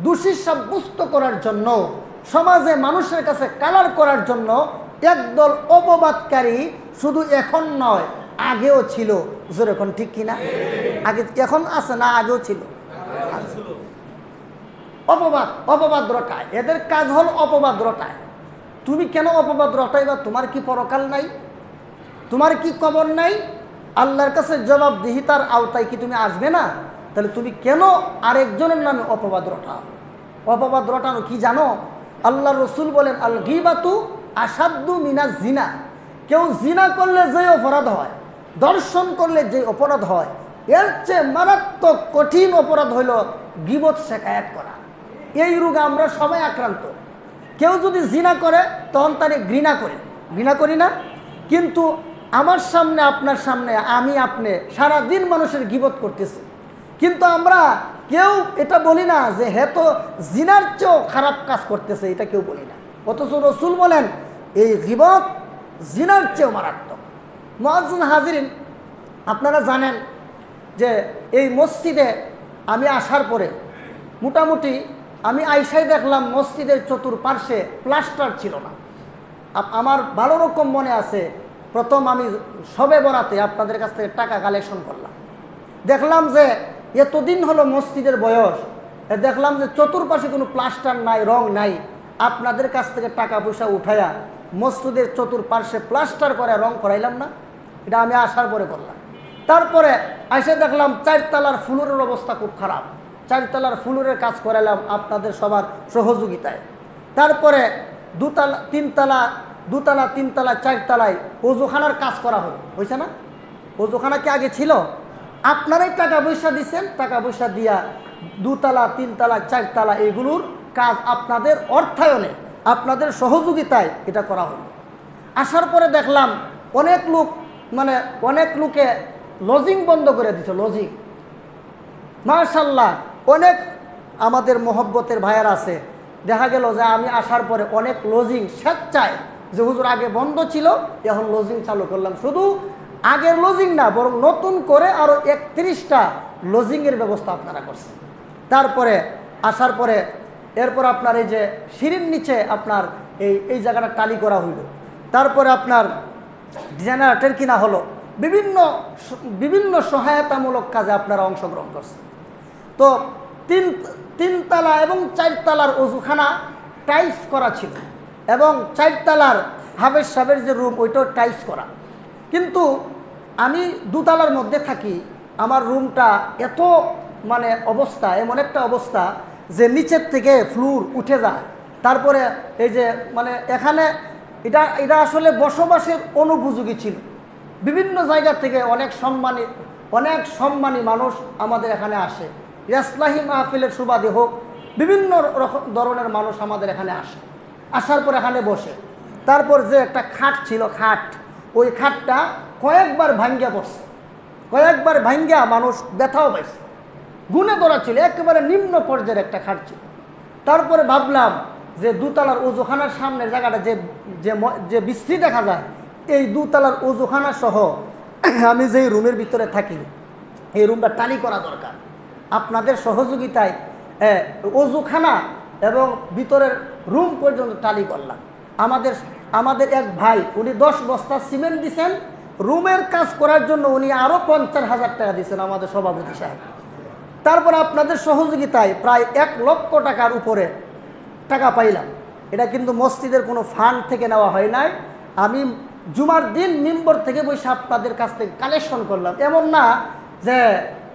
Speaker 1: দোষী সাব্যস্ত করার জন্য, সমাজে মানুষের কাছে কালার করার জন্য একদল অপবাদকারী শুধু এখন নয়, আগেও ছিল। জোরে কোন ঠিক কিনা? আগে, এখন আছে না, আগেও ছিল। অপবাদ রটায়, এদের কাজ হল অপবাদ রটায়। তুমি কেন অপবাদ রটাইবা? তোমার কি পরকাল নাই? তোমার কি কবর নাই? আল্লাহর কাছে জবাবদিহিতার আওতায় কি তুমি আসবে না? তাহলে তুমি কেন আরেকজনের নামে অপবাদ রটাও? অপবাদ রটানো কি জানো? আল্লাহ রসুল বলেন, আল গীবাতু আসাদ্দু মিনাজ জিনা। কেউ জিনা করলে যে অপরাধ হয়, দর্শন করলে যে অপরাধ হয়, এর চেয়ে মারাত্মক কঠিন অপরাধ হইল গীবত শেখায়াত করা। এই রোগে আমরা সবাই আক্রান্ত। কেউ যদি জিনা করে তখন তারে ঘৃণা করি না? কিন্তু আমার সামনে, আপনার সামনে আমি আপনি সারাদিন মানুষের গীবত করতেছি, কিন্তু আমরা কেউ এটা বলি না যে হে তো জিনার চেয়েও খারাপ কাজ করতেছে, এটা কেউ বলি না। অথচ রসুল বলেন এই গীবত জিনার চেয়েও মারাত্মক। মুআজ্জিজ হাজিরিন, আপনারা জানেন যে এই মসজিদে আমি আসার পরে মোটামুটি আমি আইসাই দেখলাম মসজিদের চতুর্পার্শ্বে প্লাস্টার ছিল না। আমার ভালো রকম মনে আছে, প্রথম আমি শবে বরাতে আপনাদের কাছ থেকে টাকা কালেকশন করলাম, দেখলাম যে এতদিন হলো মসজিদের বয়স, দেখলাম যে চতুর্পাশে কোনো প্লাস্টার নাই, রং নাই। আপনাদের কাছ থেকে টাকা পয়সা উঠাইয়া মসজিদের চতুর্পার্শ্বে প্লাস্টার করে রং করাইলাম না? এটা আমি আসার পরে করলাম। তারপরে এসে দেখলাম 4 তলার ফ্লোরের অবস্থা খুব খারাপ, 4 তলার ফ্লোরের কাজ করাইলাম আপনাদের সবার সহযোগিতায়। তারপরে 2 তলা 3 তলা 2 তলা 3 তলা 4 তলায় ওজুখানার কাজ করা হয়েছে না? ওজুখানা কি আগে ছিল? আপনারাই টাকা পয়সা দিচ্ছেন, টাকা পয়সা দিয়া 2 তলা 3 তলা 4 তলা এগুলোর কাজ আপনাদের অর্থায়নে, আপনাদের সহযোগিতায় এটা করা হলো। আসার পরে দেখলাম অনেক লোকে লজিং বন্ধ করে দিচ্ছে। লজিং, মাশাআল্লাহ, অনেক আমাদের মহব্বতের ভাইয়ার আছে। দেখা গেল যে আমি আসার পরে অনেক লজিং স্বেচ্ছায়, যে হুজুর আগে বন্ধ ছিল এখন লজিং চালু করলাম, শুধু আগের লজিং না বরং নতুন করে আরও 31টা লজিংয়ের ব্যবস্থা আপনারা করছেন। তারপরে আসার পরে এরপর আপনার এই যে সিঁড়ির নিচে আপনার এই জায়গাটা টালি করা হইল। তারপরে আপনার জেনারেটর কিনা হলো। বিভিন্ন সহায়তামূলক কাজে আপনারা অংশগ্রহণ করছেন। তো 3 তলা এবং 4 তলার ওজুখানা টাইলস করা ছিল, এবং 4 তলার হাফেজ সাহেবের যে রুম ওইটাও টাইলস করা। কিন্তু আমি 2 তলার মধ্যে থাকি, আমার রুমটা এত অবস্থা, এমন একটা অবস্থা যে নিচের থেকে ফ্লোর উঠে যায়। তারপরে এই যে এখানে এটা আসলে বসবাসের অনুপযোগী ছিল। বিভিন্ন জায়গা থেকে অনেক সম্মানী মানুষ আমাদের এখানে আসে, ইসলাহি মাহফিলের সুবাদে হোক, বিভিন্ন ধরনের মানুষ আমাদের এখানে আসে। আসার পর এখানে বসে, তারপর যে একটা খাট ছিল, ওই খাটটা কয়েকবার ভাঙ্গিয়া পড়ছে, কয়েকবার ভাঙ্গিয়া মানুষ ব্যথাও পাইছে, গুনে ধরা ছিল, একেবারে নিম্ন পর্যায়ের একটা খাট ছিল। তারপরে ভাবলাম যে 2 তলার ওজুখানার সামনের জায়গাটা যে বিশ্রী দেখা যায়, এই 2 তলার ওজুখানা সহ আমি যেই রুমের ভিতরে থাকি এই রুমটা টালি করা দরকার। আপনাদের সহযোগিতায় ওজুখানা এবং ভিতরের রুম পর্যন্ত টালি করলাম। আমাদের এক ভাই, উনি 10 বস্তা সিমেন্ট দিয়েছেন, রুমের কাজ করার জন্য উনি আরও 50,000 টাকা দিয়েছেন আমাদের সভাপতি সাহেব। তারপর আপনাদের সহযোগিতায় প্রায় 1 লক্ষ টাকার উপরে টাকা পাইলাম। এটা কিন্তু মসজিদের কোনো ফান্ড থেকে নেওয়া হয় নাই, আমি জুমার দিন মিম্বর থেকে বসে আপনাদের কাছ থেকে কালেকশন করলাম। এমন না যে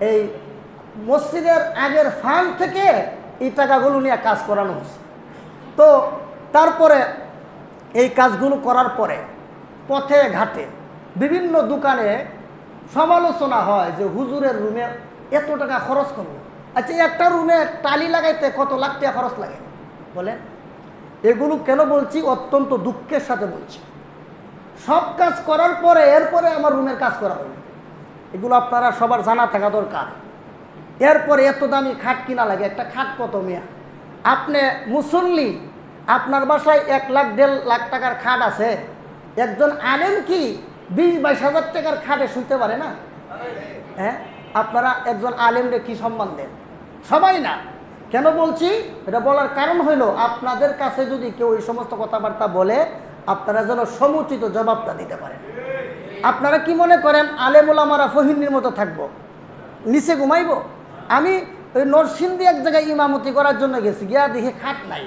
Speaker 1: এই মসজিদের আগের ফান্ড থেকে এই টাকাগুলো নিয়ে কাজ করানো হচ্ছে। তো তারপরে এই কাজগুলো করার পরে পথে ঘাটে বিভিন্ন দোকানে সমালোচনা হয় যে হুজুরের রুমে এত টাকা খরচ করলো। আচ্ছা, একটা রুমে টালি লাগাইতে কত লাখ টাকা খরচ লাগে বলেন? এগুলো কেন বলছি? অত্যন্ত দুঃখের সাথে বলছি। সব কাজ করার পরে এরপরে আমার রুমের কাজ করা হলো, এগুলো আপনারা সবার জানা থাকা দরকার। এরপরে এত দামি খাট কিনা লাগে। একটা খাট কত মিয়া? আপনি মুসল্লি, আপনার বাসায় 1 লাখ 1.5 লাখ টাকার খাট আছে, একজন আলেম কি 20-22 হাজার টাকার খাটে শুনতে পারে না? হ্যাঁ, আপনারা একজন আলেমরে কি সম্মান দেন? সবাই না। কেন বলছি? এটা বলার কারণ হইল আপনাদের কাছে যদি কেউ এই সমস্ত কথাবার্তা বলে, আপনারা যেন সমুচিত জবাবটা দিতে পারেন। আপনারা কি মনে করেন আলেম ওলামারা ফহিনীর মতো থাকবো, নিচে ঘুমাইব? আমি ওই নরসিংদী এক জায়গায় ইমামতি করার জন্য গেছি, গিয়া দেখি খাট নাই,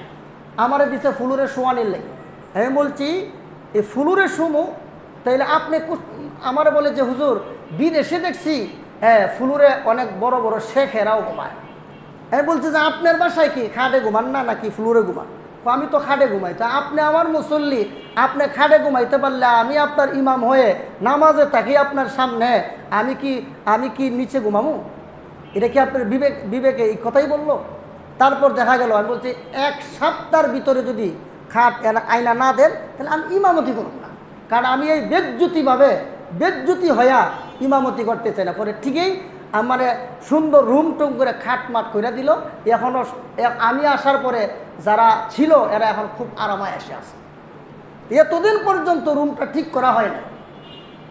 Speaker 1: আমারে দিছে ফুলুরের শোয়ানির লেগে। আমি বলছি এই ফুলুরের শুমু, তাইলে আপনি আমারে বলে যে হুজুর বিদেশে দেখছি হ্যাঁ ফুলুরে অনেক বড় বড় শেখেরাও ঘুমায়। আমি বলছি যে আপনার বাসায় কি খাটে ঘুমান না নাকি ফ্লোরে ঘুমান? আমি তো খাটে ঘুমাই। তা আপনি আমার মুসল্লি, আপনি খাটে ঘুমাইতে পারলে আমি আপনার ইমাম হয়ে নামাজে থাকি আপনার সামনে, আমি কি নিচে ঘুমামু? এটা কি আপনার বিবেকে এই কথাই বললো? তারপর দেখা গেল আমি বলছি 1 সপ্তাহের ভিতরে যদি খাট আয়না না দেন তাহলে আমি ইমামতি করব না, কারণ আমি এই বেজ্জুতি হইয়া ইমামতি করতে চাই না। পরে ঠিকই আমার সুন্দর রুম টুম করে খাট মাট করে দিল। এখনও আমি আসার পরে যারা ছিল এরা এখন খুব আরামায় এসে আসে। এতদিন পর্যন্ত রুমটা ঠিক করা হয় না,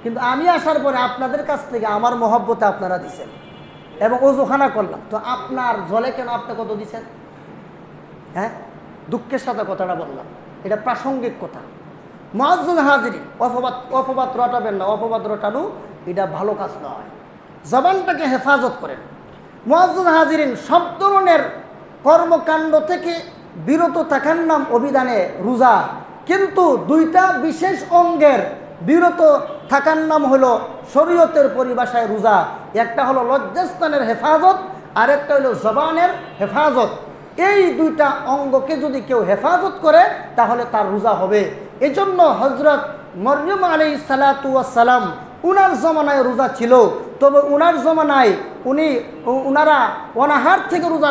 Speaker 1: কিন্তু আমি আসার পরে আপনাদের কাছ থেকে আমার মহব্বতে আপনারা দিছেন এবং ওজুখানা করলাম। তো আপনার জলে কেন আপনি কত দিছেন? হ্যাঁ, দুঃখের সাথে কথাটা বললাম, এটা প্রাসঙ্গিক কথা। মুআজ্জিন হাজিরিন, অপবাদ রটাবেন না, অপবাদ রটানো এটা ভালো কাজ নয়। জবানটাকে হেফাজত করেন। মুআজ্জিন হাজিরিন, সব ধরনের কর্মকাণ্ড থেকে বিরত থাকার নাম অভিধানে রোজা, কিন্তু 2টা বিশেষ অঙ্গের বিরত থাকার নাম হলো শরীয়তের পরিভাষায় রোজা। একটা হলো লজ্জাস্থানের হেফাজত, আরেকটা হলো জবানের হেফাজত। এই 2টা অঙ্গকে যদি কেউ হেফাজত করে তাহলে তার রোজা হবে। এজন্য হযরত মরইম আলাইহিস সালাতু ওয়াস সালাম উনার জমানায় রোজা ছিল, তবে উনার জমানায় উনারা অনাহার থেকে রোজা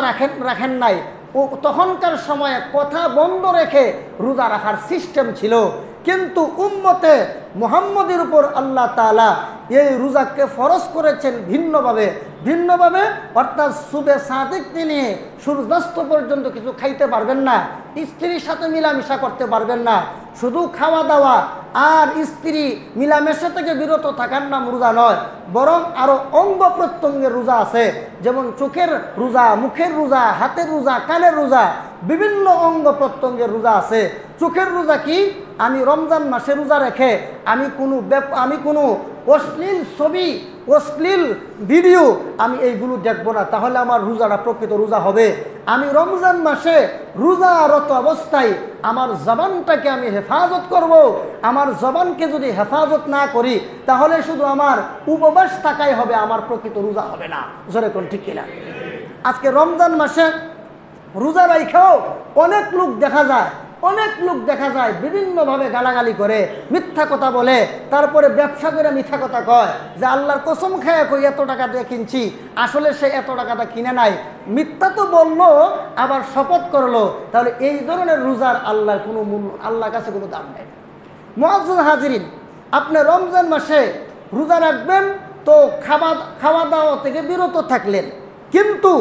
Speaker 1: রাখেন নাই। তখনকার সময়ে কথা বন্ধ রেখে রোজা রাখার সিস্টেম ছিল, কিন্তু উম্মতে মুহাম্মদের উপর আল্লাহ তাআলা এই রোজাকে ফরজ করেছেন ভিন্নভাবে। অর্থাৎ সুবে সাদিক নিয়ে সূর্যাস্ত পর্যন্ত কিছু খাইতে পারবেন না, স্ত্রীর সাথে মিলামেশা করতে পারবেন না। শুধু খাওয়া দাওয়া আর স্ত্রী মিলামেশা থেকে বিরত থাকার নাম রোজা নয়, বরং আরও অঙ্গ প্রত্যঙ্গের রোজা আছে, যেমন চোখের রোজা, মুখের রোজা, হাতের রোজা, কানের রোজা, বিভিন্ন অঙ্গ প্রত্যঙ্গের রোজা আছে। চোখের রোজা কি? আমি রমজান মাসে রোজা রেখে আমি কোনো অশ্লীল ছবি, অশ্লীল ভিডিও আমি এইগুলো দেখব না, তাহলে আমার রোজাটা প্রকৃত রোজা হবে। আমি রমজান মাসে রোজারত অবস্থায় আমার জবানটাকে আমি হেফাজত করব। আমার জবানকে যদি হেফাজত না করি তাহলে শুধু আমার উপবাস থাকাই হবে, আমার প্রকৃত রোজা হবে না। জোরে কোন ঠিক কিনা? আজকে রমজান মাসে রোজা রাইখাও অনেক লোক দেখা যায় বিভিন্নভাবে গালাগালি করে, মিথ্যা কথা বলে, তারপরে ব্যবসা করে মিথ্যা কথা কয় যে আল্লাহর কসম খায় কই এত টাকা দিয়ে কিনছি, আসলে সে এত টাকাটা কিনে নাই। মিথ্যা তো বললো, আবার শপথ করলো। তাহলে এই ধরনের রোজার আল্লাহর কোনো মূল্য, আল্লাহর কাছে কোনো দাম নেই। মুআজ্জিন হাজিরিন, আপনি রমজান মাসে রোজা রাখবেন তো খাওয়া দাওয়া থেকে বিরত থাকলেন, কিন্তু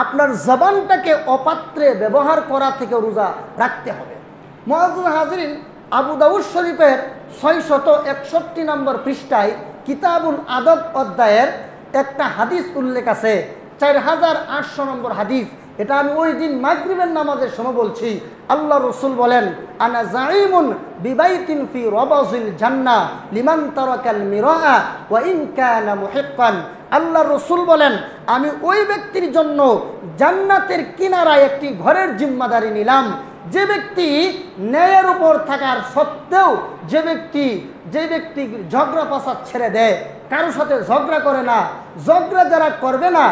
Speaker 1: আপনার জবানটাকে অপাত্রে ব্যবহার করা থেকে রোজা রাখতে হবে। মুআজ্জিন হাজিরিন, আবু দাউদ শরীফের 661 নম্বর পৃষ্ঠায় কিতাবুল আদব অধ্যায়ের একটা হাদিস উল্লেখ আছে, 4800 নম্বর হাদিস। এটা আমি ওই দিন মাগরিবের নামাজের সময় বলছি। আল্লাহ রসুল বলেন, আনা জাইমুন বিবাইতিন ফি রাবাজিল জান্নাহ লিমান তারাকাল মিরাআ ওয়া ইন কানা মুহিক্কান। আল্লাহ রসুল বলেন, আমি ওই ব্যক্তির জন্য জান্নাতের কিনারায় একটি ঘরের জিম্মাদারি নিলাম, যে ব্যক্তি ন্যায়ের উপর থাকার সত্ত্বেও, যে ব্যক্তি ঝগড়া ফাসাদ ছেড়ে দেয়, কারোর সাথে ঝগড়া করে না, ঝগড়া যারা করবে না,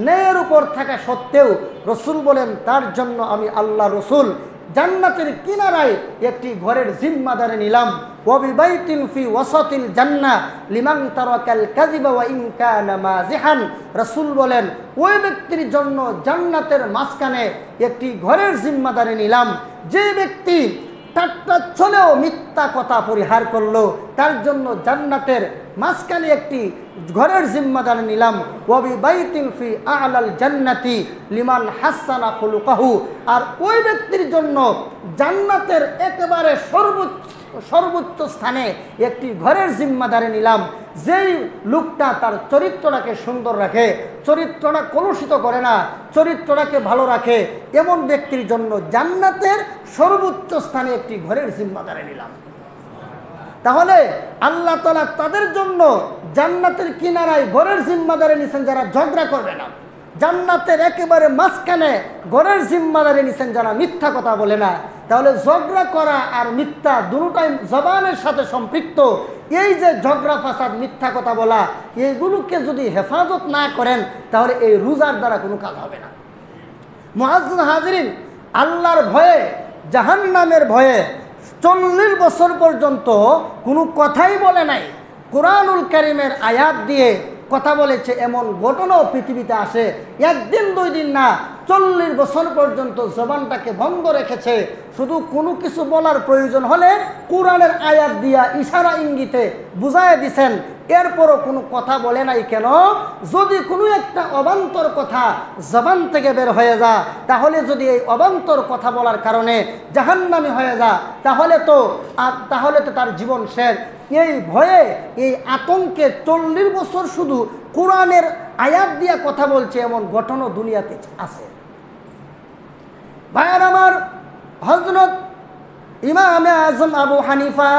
Speaker 1: ন্যায়ের উপর থাকা সত্ত্বেও রসুল বলেন তার জন্য আমি আল্লাহ রসুল জান্নাতের কিনারায় একটি ঘরের জিম্মাদারি নিলাম। ওয়াবিবাইতিন ফি ওয়াসাতিল জান্নাহ লিমান তারাকাল কাযিবা ওয়া ইন কানা মাযিহান। রাসূল বলেন, ওই ব্যক্তির জন্য জান্নাতের মাঝখানে একটি ঘরের জিম্মাদারি নিলাম, যে ব্যক্তি ঠাট্টা চলেও মিথ্যা কথা পরিহার করলো, তার জন্য জান্নাতের মাঝখানে একটি ঘরের জিম্মাদারি নিলাম। ওয়াবিবাইতিন ফি আ'লাল জান্নাতি লিমান হাসানা খুলুকাহু। আর ওই ব্যক্তির জন্য জান্নাতের একেবারে সর্বোচ্চ স্থানে একটি ঘরের জিম্মাদারি নিলাম, যেই লোকটা তার চরিত্রটাকে সুন্দর রাখে, চরিত্রটা কলুষিত করে না, চরিত্রটাকে ভালো রাখে, এমন ব্যক্তির জন্য জান্নাতের সর্বোচ্চ স্থানে একটি ঘরের জিম্মাদারি নিলাম। তাহলে আল্লাহ তাআলা তাদের জন্য জান্নাতের কিনারায় ঘরের জিম্মাদারি নিছেন যারা ঝগড়া করবে না, জান্নাতের একেবারে মাঝখানে ঘরের জিম্মাদারি নিছেন যারা মিথ্যা কথা বলে না। তাহলে ঝগড়া করা আর মিথ্যা দুটোটাই জবানের সাথে সম্পৃক্ত। এই যে ঝগড়া ফাসাদ, মিথ্যা কথা বলা, এইগুলোকে যদি হেফাজত না করেন তাহলে এই রোজার দ্বারা কোনো কাজ হবে না। মুআজ্জিজ হাজিরিন, আল্লাহর ভয়ে, জাহান্নামের ভয়ে 40 বছর পর্যন্ত কোনো কথাই বলে নাই, কোরআনুল কারীমের আয়াত দিয়ে কথা বলেছে, এমন ঘটনাও পৃথিবীতে আসে। একদিন 2 দিন না, 40 বছর পর্যন্ত জবানটাকে বন্ধ রেখেছে। শুধু কোনো কিছু বলার প্রয়োজন হলে কোরআনের আয়াত দিয়া ইশারা ইঙ্গিতে বুঝায় দিছেন, এরপরও কোনো কথা বলে নাই। কেন? যদি কোনো একটা অবান্তর কথা জবান থেকে বের হয়ে যায়, তাহলে যদি এই অবান্তর কথা বলার কারণে জাহান্নামী হয়ে যায়, তাহলে তো তার জীবন শেষ। এই ভয়ে, এই আতঙ্কে 40 বছর শুধু কোরআনের আয়াত দিয়ে কথা বলছে, এমন ঘটনা দুনিয়াতে আছে। ভাইয়ার আমার, হযরত ইমামে আজম আবু হানিফা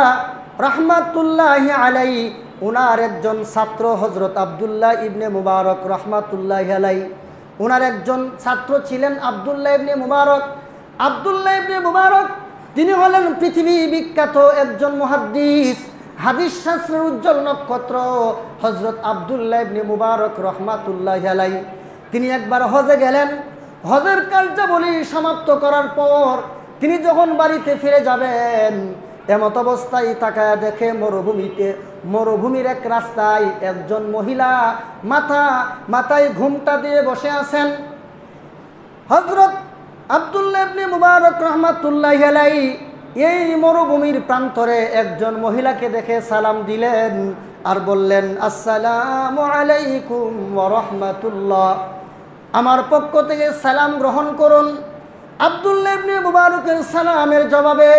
Speaker 1: রাহমাতুল্লাহি আলাইহি, ওনার একজন ছাত্র হযরত আব্দুল্লাহ ইবনে মুবারক রাহমাতুল্লাহি আলাইহি, ওনার একজন ছাত্র ছিলেন আব্দুল্লাহ ইবনে মুবারক। আব্দুল্লাহ ইবনে মুবারক তিনি হলেন পৃথিবী বিখ্যাত একজন মুহাদ্দিস, হাদিস শাস্ত্রের উজ্জ্বল নক্ষত্র হযরত আব্দুল্লাহ ইবনে মুবারক রাহমাতুল্লাহি আলাইহি। তিনি একবার হজে গেলেন। হজের কার্যাবলী সমাপ্ত করার পর তিনি যখন বাড়িতে ফিরে যাবেন, এমত অবস্থায় তাকায় দেখে মরুভূমির এক রাস্তায় একজন মহিলা মাথায় ঘুমটা দিয়ে বসে আছেন। হযরত আব্দুল্লাহ ইবনে মুবারক রাহমাতুল্লাহি আলাইহি এই মরুভূমির প্রান্তরে একজন মহিলাকে দেখে সালাম দিলেন আর বললেন, আসসালামু আলাইকুম ওয়া রাহমাতুল্লাহ, আমার পক্ষ থেকে সালাম গ্রহণ করুন। আব্দুল্লাহ ইবনে মুবারকের সালামের জবাবে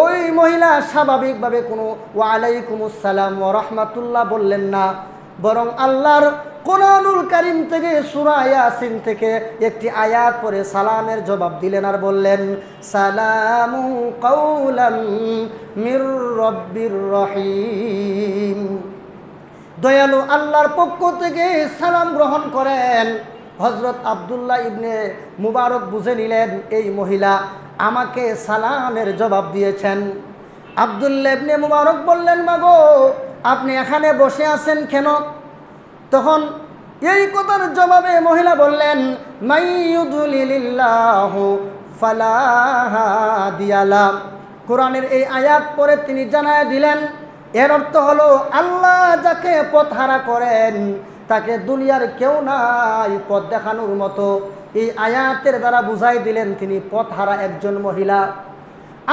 Speaker 1: ওই মহিলা স্বাভাবিকভাবে কোনো ওয়া আলাইকুমুস সালাম ওয়া রাহমাতুল্লাহ বললেন না, বরং আল্লাহর কোরআনুল কারীম থেকে সূরা ইয়াসিন থেকে একটি আয়াত পড়ে সালামের জবাব দিলেন আর বললেন, সালামু কাওলান মির রাব্বির রহিম। দয়ালু আল্লাহর পক্ষ থেকে সালাম গ্রহণ করেন। হযরত আব্দুল্লাহ ইবনে মুবারক বুঝে নিলেন এই মহিলা আমাকে সালামের জবাব দিয়েছেন। আব্দুল্লাহ ইবনে মুবারক বললেন, মাগো আপনি এখানে বসে আছেন কেন? তখন এই কথার জবাবে মহিলা বললেন, মাইয়ুদলিলিল্লাহু ফালা হাদিয়া লাহু। কোরআনের এই আয়াত পরে তিনি জানায় দিলেন, এর অর্থ হলো আল্লাহ যাকে পথহারা করেন তাকে দুনিয়ার কেউ নাই পথ দেখানোর মতো। এই আয়াতের দ্বারা বুঝাই দিলেন তিনি পথহারা একজন মহিলা।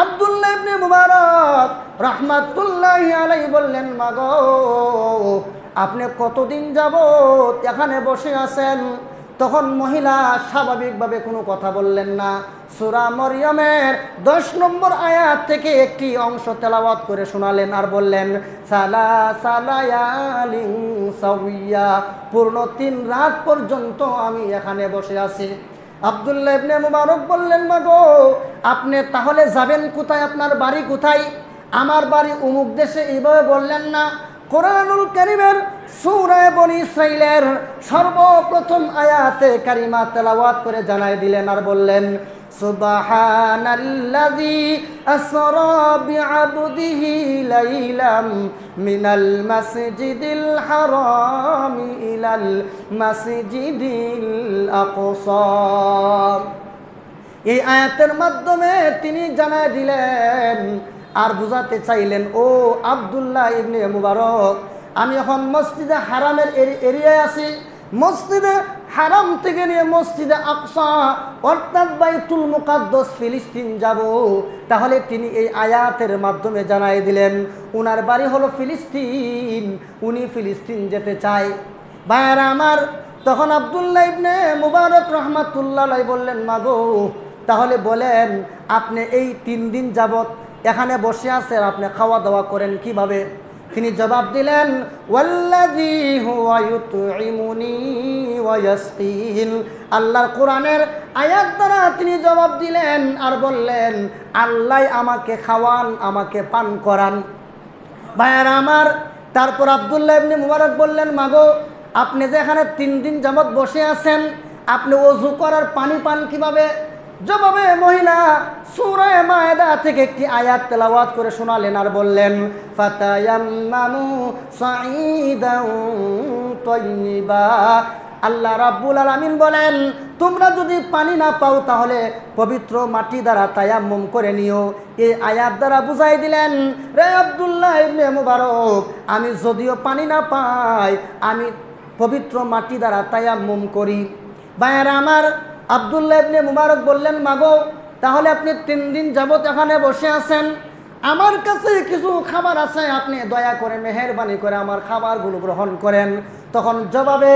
Speaker 1: আব্দুল্লাহ ইবনে মুবারক রাহমাতুল্লাহি আলাইহি বললেন, মাগো আপনি কতদিন যাবত এখানে বসে আছেন? তখন মহিলা স্বাভাবিকভাবে কোনো কথা বললেন না। সূরা মরিয়মের 10 নম্বর আয়াত থেকে একটি অংশ তেলাওয়াত করে শোনালেন আর বললেন, সালায়ালিন সাওয়িয়া, পূর্ণ 3 রাত পর্যন্ত আমি এখানে বসে আছি। আব্দুল্লাহ ইবনে মুবারক বললেন, মাগো আপনি তাহলে যাবেন কোথায়, আপনার বাড়ি কোথায়? আমার বাড়ি অমুক দেশে। এইভাবে বললেন না, কোরআনুল কারীমের সূরা বনী ইসরাঈলের সর্বপ্রথম আয়াতে কারিমা তেলাওয়াত করে জানাই দিলেন আর বললেন, সুবহানাল্লাযী আসরা বিআবদিহি লাইলাম মিনাল মাসজিদিল হারামি ইলাল মাসজিদিল আকসা। এই আয়াতের মাধ্যমে তিনি জানাই দিলেন আর বুঝাতে চাইলেন, ও আব্দুল্লাহ ইবনে মুবারক, আমি এখন মসজিদে হারামের এরিয়ায় আছি। মসজিদে হারাম থেকে নিয়ে মসজিদে আকসা অর্থাৎ বাইতুল মুকাদ্দাস ফিলিস্তিন যাব। তাহলে তিনি এই আয়াতের মাধ্যমে জানাই দিলেন উনার বাড়ি হলো ফিলিস্তিন, উনি ফিলিস্তিন যেতে চায়। ভাইয়ারা আমার, তখন আব্দুল্লাহ ইবনে মুবারক রহমাতুল্লাহ আলাইহি বললেন, মাগো তাহলে বলেন আপনি এই 3 দিন যাবত এখানে বসে আছেন, আপনি খাওয়া দাওয়া করেন কিভাবে? তিনি জবাব দিলেন, ওয়াল্লাযী হুয়া ইউতঈমুনি ওয়া ইয়াসকিন। আল্লাহর কোরআনের আয়াত দ্বারা তিনি জবাব দিলেন আর বললেন, আল্লাহ আমাকে খাওয়ান, আমাকে পান করান। ভাইয়ারা আমার, তারপর আব্দুল্লাহ ইবনে মুবারক বললেন, মাগো আপনি যে এখানে 3 দিন যাবত বসে আছেন, আপনি ওযু করার পানি পান কিভাবে? জবাবে মহিলা সূরা মায়েদা থেকে একটি আয়াত তেলাওয়াত করে শোনালেন আর বললেন, ফাতায়াম্মামু সাঈদান তাইয়্যিবা। আল্লাহ রাব্বুল আলামিন বলেন, তোমরা যদি পানি না পাও তাহলে পবিত্র মাটি দ্বারা তায়াম্মুম করে নিও। এই আয়াত দ্বারা বুঝাই দিলেন, রে আব্দুল্লাহ ইবনে মুবারক, আমি যদিও পানি না পাই, আমি পবিত্র মাটি দ্বারা তায়াম্মুম করি। ভাইয়ারা আমার, আব্দুল্লাহ ইবনে মুবারক বললেন, মাগো তাহলে আপনি 3 দিন যাবত এখানে বসে আছেন, আমার কাছে কিছু খাবার আছে, আপনি দয়া করে মেহেরবানি করে আমার খাবারগুলো গ্রহণ করেন। তখন জবাবে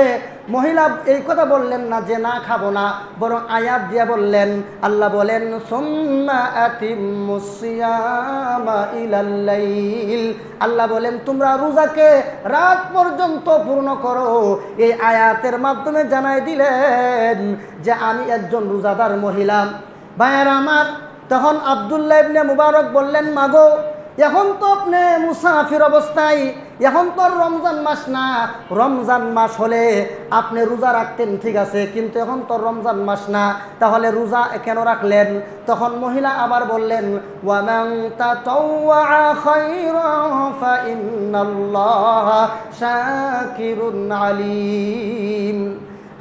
Speaker 1: মহিলা এই কথা বললেন না যে না খাবো না, বরং আয়াত দিয়ে বললেন, আল্লাহ বলেন, সুম্মা আতিম্মুস সিয়ামা ইলাল লাইল। আল্লাহ বলেন তোমরা রোজাকে রাত পর্যন্ত পূর্ণ করো। এই আয়াতের মাধ্যমে জানাই দিলেন যে আমি একজন রোজাদার মহিলা। ভাইয়েরা আমার, তখন আব্দুল্লাহ ইবনে মুবারক বললেন, মাগো এখন তো আপনি মুসাফির অবস্থায়, এখন তো রমজান মাস না, রমজান মাস হলে আপনি রোজা রাখতেন ঠিক আছে, কিন্তু এখন তো রমজান মাস না, তাহলে রোজা কেন রাখলেন? তখন মহিলা আবার বললেন, ওয়ামান তাতাওয়া খায়রান ফাইন্নাল্লাহা শাকিরুন আলিম।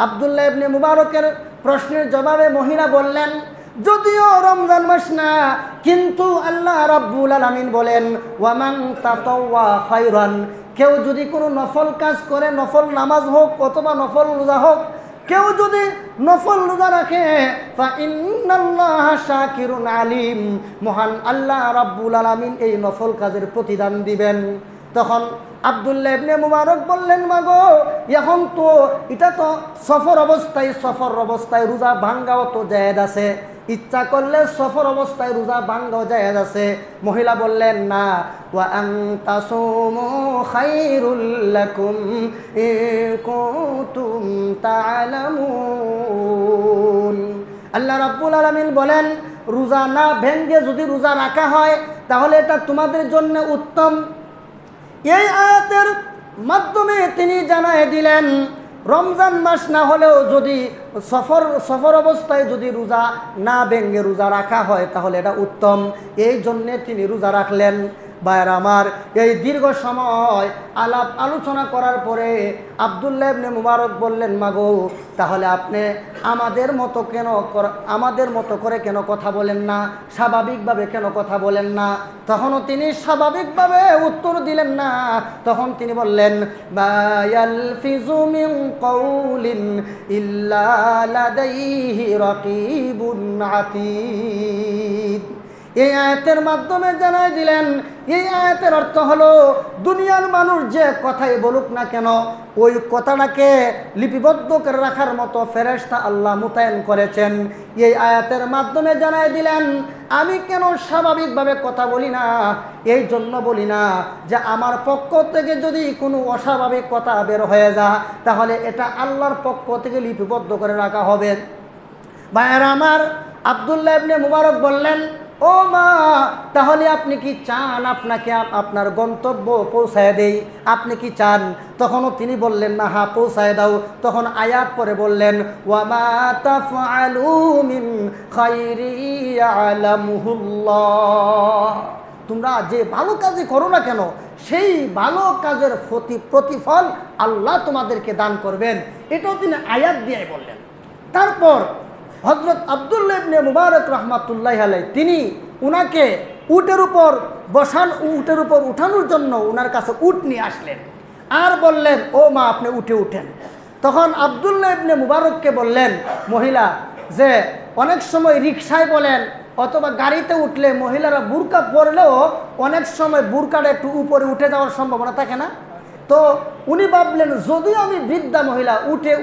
Speaker 1: আব্দুল্লাহ ইবনে মুবারকের প্রশ্নের জবাবে মহিলা বললেন, যদিও রমজান মাস না, কিন্তু আল্লাহ রাব্বুল আলামিন বলেন, ওয়ামান তাতাওয়া খায়রান, কেউ যদি কোনো নফল কাজ করে, নফল নামাজ হোক অথবা নফল রোজা হোক, কেউ যদি নফল রোজা রাখে, ফাইন্নাল্লাহা শাকিরুন আলিম, মহান আল্লাহ রাব্বুল আলামিন এই নফল কাজের প্রতিদান দিবেন। তখন আব্দুল্লাহ ইবনে মুবারক বললেন, মাগো এখন তো এটা তো সফর অবস্থায় রোজা ভাঙ্গাও তো জায়েজ আছে, ইচ্ছা করলে সফর অবস্থায় রোজা ভাঙ্গাও জায়েজ আছে। মহিলা বললেন, না, ওয়া আন তাসুমু খায়রুল লাকুম ইন কুনতুম তা'লামুন। আল্লাহ রাব্বুল আলামিন বলেন, রোজা না ভেঙ্গে যদি রোজা রাখা হয় তাহলে এটা তোমাদের জন্য উত্তম। এই আয়াতের মাধ্যমে তিনি জানায় দিলেন, রমজান মাস না হলেও যদি সফর অবস্থায় যদি রোজা না ভেঙ্গে রোজা রাখা হয় তাহলে এটা উত্তম। এই জন্যে তিনি রোজা রাখলেন। ভাইয়েরা আমার, এই দীর্ঘ সময় আলাপ আলোচনা করার পরে আব্দুল্লাহ ইবনে মুবারক বললেন, মাগো তাহলে আপনি আমাদের মতো করে কেন কথা বলেন না, স্বাভাবিকভাবে কেন কথা বলেন না? তখনও তিনি স্বাভাবিকভাবে উত্তর দিলেন না। তখন তিনি বললেন, মা ইয়ালফিজু মিন কাউলিন ইল্লা লাদাইহি রাকিবুন আতীদ। এই আয়াতের মাধ্যমে জানাই দিলেন, এই আয়াতের অর্থ হলো দুনিয়ার মানুষ যে কথাই বলুক না কেন, ওই কথাটাকে লিপিবদ্ধ করে রাখার মতো ফেরেশতা আল্লাহ মোতায়েন করেছেন। এই আয়াতের মাধ্যমে জানাই দিলেন, আমি কেন স্বাভাবিকভাবে কথা বলি না? এই জন্য বলি না যে আমার পক্ষ থেকে যদি কোনো অস্বাভাবিক কথা বের হয়ে যায় তাহলে এটা আল্লাহর পক্ষ থেকে লিপিবদ্ধ করে রাখা হবে। ভাইয়েরা আমার, আব্দুল্লাহ ইবনে মুবারক বললেন, ও মা, তাহলে আপনি কি চান আপনাকে আপনার গন্তব্য পৌঁছায় দেই? আপনি কি চান? তখনও তিনি বললেন, না, হ্যাঁ, পৌঁছায় দাও। তখন আয়াত পরে বললেন, ওয়া মা তাফআলু মিন খাইরি ইয়ালামুহুল্লাহ, তোমরা যে ভালো কাজই করো না কেন, সেই ভালো কাজের প্রতিফল আল্লাহ তোমাদেরকে দান করবেন। এটাও তিনি আয়াত দিয়ে বললেন। তারপর হযরত আব্দুল্লাহ ইবনে মুবারক রাহমাতুল্লাহি আলাইহি তিনি উনাকে উটের উপর উঠানোর জন্য উনার কাছে উট নিয়ে আসলেন আর বললেন, ও মা, আপনি উঠে উঠেন। তখন আব্দুল্লাহ ইবনে মুবারককে বললেন মহিলা, যে অনেক সময় রিকশায় বলেন অথবা গাড়িতে উঠলে মহিলারা বুরকা পরলেও অনেক সময় বুরকাটা একটু উপরে উঠে যাওয়ার সম্ভাবনা থাকে না? তো উনি ভাবলেন, যদিও আমি বৃদ্ধা মহিলা,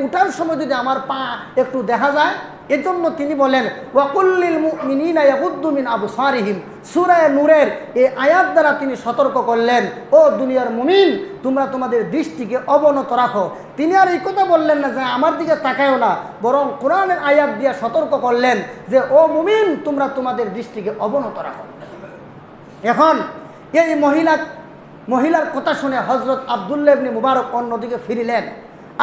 Speaker 1: উঠার সময় যদি আমার পা একটু দেখা যায়, এজন্য তিনি বলেন, ওয়াকুল্লিল মুমিনিনা ইয়াগুদ্দু মিন আবসারিহিম, সূরা নূরের এই আয়াত দ্বারা তিনি সতর্ক করলেন, ও দুনিয়ার মুমিন, তোমরা তোমাদের দৃষ্টিকে অবনত রাখো। তিনি আর এই কথা বললেন না যে আমার দিকে তাকায়ও না, বরং কোরআনের আয়াত দিয়ে সতর্ক করলেন যে, ও মুমিন, তোমরা তোমাদের দৃষ্টিকে অবনত রাখো। এখন এই মহিলার কথা শুনে হযরত আব্দুল্লাহ ইবনে মুবারক অন্যদিকে ফিরিলেন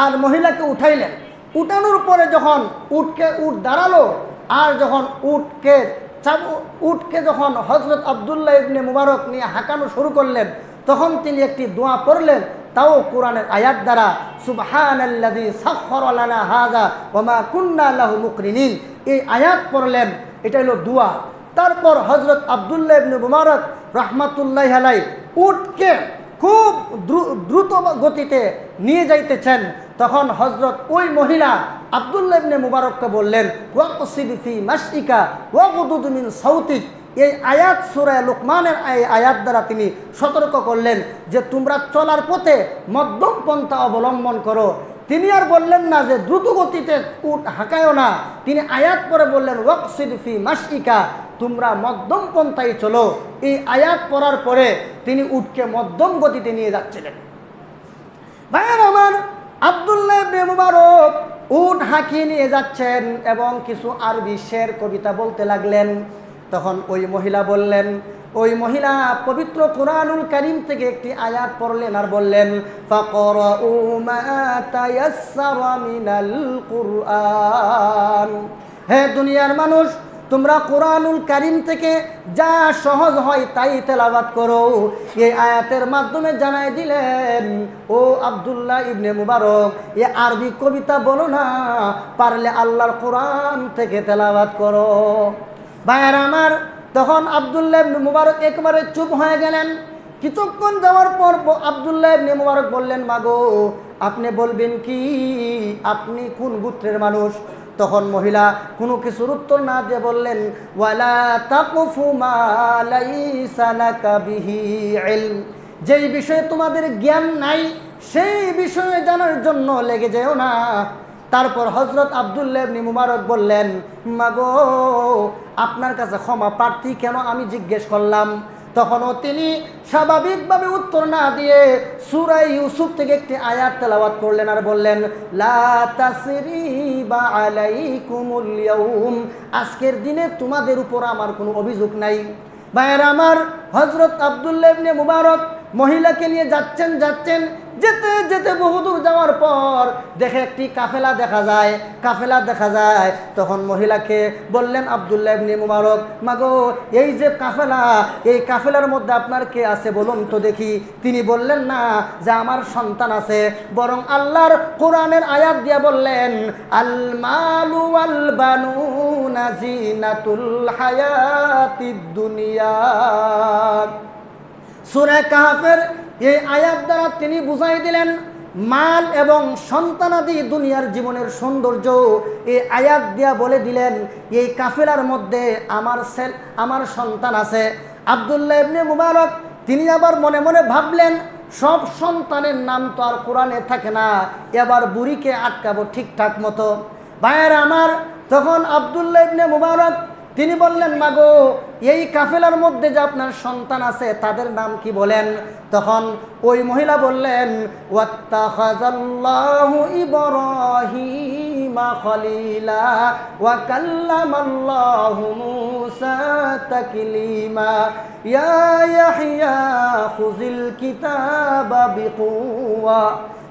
Speaker 1: আর মহিলাকে উঠাইলেন। উঠানোর পরে যখন উট দাঁড়ালো আর যখন উটকে যখন হযরত আব্দুল্লাহ ইবনে মুবারক নিয়ে হাঁকানো শুরু করলেন, তখন তিনি একটি দোয়া পড়লেন, তাও কোরআনের আয়াত দ্বারা, সুবহানাল্লাযী সাখখারা লানা হাযা ওয়া মা কুন্না লাহু মুকরিনিন, এই আয়াত পড়লেন। এটা হলো দোয়া। তারপর হযরত আব্দুল্লাহ ইবনে মুবারক রাহমাতুল্লাহি আলাইহি উটকে খুব দ্রুত গতিতে নিয়ে যাইতেছেন। তখন হযরত ওই মহিলা আব্দুল্লাহ ইবনে মুবারককে বললেন, ওয়াকসিদ ফি মাশইকা ওয়াগুদুদ মিন সাউতিক, এই আয়াত সূরা লুকমানের আয়াত দ্বারা তিনি সতর্ক করলেন যে তোমরা চলার পথে মধ্যম পন্থা অবলম্বন করো। তিনি আর বললেন না যে দ্রুত গতিতে উট হাঁকায়ও না, তিনি আয়াত পরে বললেন, ওয়াকসিদ ফি মাশইকা, তোমরা মধ্যম পন্থায় চলো। এই আয়াত পড়ার পরে তিনি উটকে মধ্যম গতিতে নিয়ে যাচ্ছিলেন। ভাইয়ের আমার, আব্দুল্লাহ ইবনে মুবারক উট হাঁকিয়ে নিয়ে যাচ্ছেন এবং কিছু আরবি শের কবিতা বলতে লাগলেন। তখন ওই মহিলা পবিত্র কুরআনুল কারীম থেকে একটি আয়াত পড়লেন আর বললেন, ফাকরাউ মা তায়াসসারা মিনাল কুরআন, হে দুনিয়ার মানুষ, তোমরা কুরআনুল কারীম থেকে যা সহজ হয় তাই তেলাওয়াত করো। এই আয়াতের মাধ্যমে জানাই দিলেন, ও আব্দুল্লাহ ইবনে মুবারক, এই আরবি কবিতা বলো না, পারলে আল্লাহর কোরআন থেকে তেলাওয়াত করো। ভাইয়ের আমার, তখন আব্দুল্লাহ ইবনে মুবারক একবারে চুপ হয়ে গেলেন। কিছুক্ষণ যাওয়ার পর আব্দুল্লাহ ইবনে মুবারক বললেন, মাগো, আপনি বলবেন কি, আপনি কোন গোত্রের মানুষ? তখন মহিলা কোনো কিছুর উত্তর না দিয়ে বললেন, ওয়ালা তাকফু মা লাইসা লাকা বিহি ইলম, যেই বিষয়ে তোমাদের জ্ঞান নাই সেই বিষয়ে জানার জন্য লেগে যেও না। তারপর হযরত আব্দুল্লাহ ইবনে মুবারক বললেন, মাগো, আপনার কাছে ক্ষমা প্রার্থী, কেন আমি জিজ্ঞেস করলাম? তখনও তিনি স্বাভাবিকভাবে উত্তর না দিয়ে সূরা ইউসুফ থেকে একটি আয়াত তেলাওয়াত করলেন আর বললেন, লা তাসরিবা আলাইকুমুল ইয়াউম, আজকের দিনে তোমাদের উপর আমার কোনো অভিযোগ নাই। ভাইয়েরা আমার, হযরত আব্দুল্লাহ ইবনে মুবারক মহিলাকে নিয়ে যাচ্ছেন। যেতে যেতে বহুদূর যাওয়ার পর দেখে একটি কাফেলা দেখা যায়। তখন মহিলাকে বললেন আব্দুল্লাহ ইবনে মুবারক, মাগো, এই যে কাফেলা, এই কাফেলার মধ্যে আপনার কে আছে বলুন তো দেখি। তিনি বললেন না যে আমার সন্তান আছে, বরং আল্লাহর কোরআনের আয়াত দিয়ে বললেন, আল মালু ওয়াল বানুনা জিনাতুল হায়াতিদ দুনিয়া। সূরা কাহফের এই আয়াত দ্বারা তিনি বুঝাই দিলেন, মাল এবং সন্তানাদি দুনিয়ার জীবনের সৌন্দর্য। এই আয়াত দিয়া বলে দিলেন, এই কাফেলার মধ্যে আমার সন্তান আছে। আব্দুল্লাহ ইবনে মুবারক তিনি আবার মনে মনে ভাবলেন, সব সন্তানের নাম তো আর কোরআনে থাকে না, এবার বুড়িকে আটকাবো ঠিকঠাক মতো। ভাইয়েরা আমার, তখন আব্দুল্লাহ ইবনে মুবারক তিনি বললেন, মাগো, এই কাফেলার মধ্যে যে আপনার সন্তান আছে তাদের নাম কি বলেন? তখন ওই মহিলা বললেন, ওয়াত্তাখাযাল্লাহু ইব্রাহিম খলিলা ওয়া কাল্লামাল্লাহু মূসা তাকলিমা ইয়া ইয়াহইয়া খুযিল কিতাবা বিকুওয়া।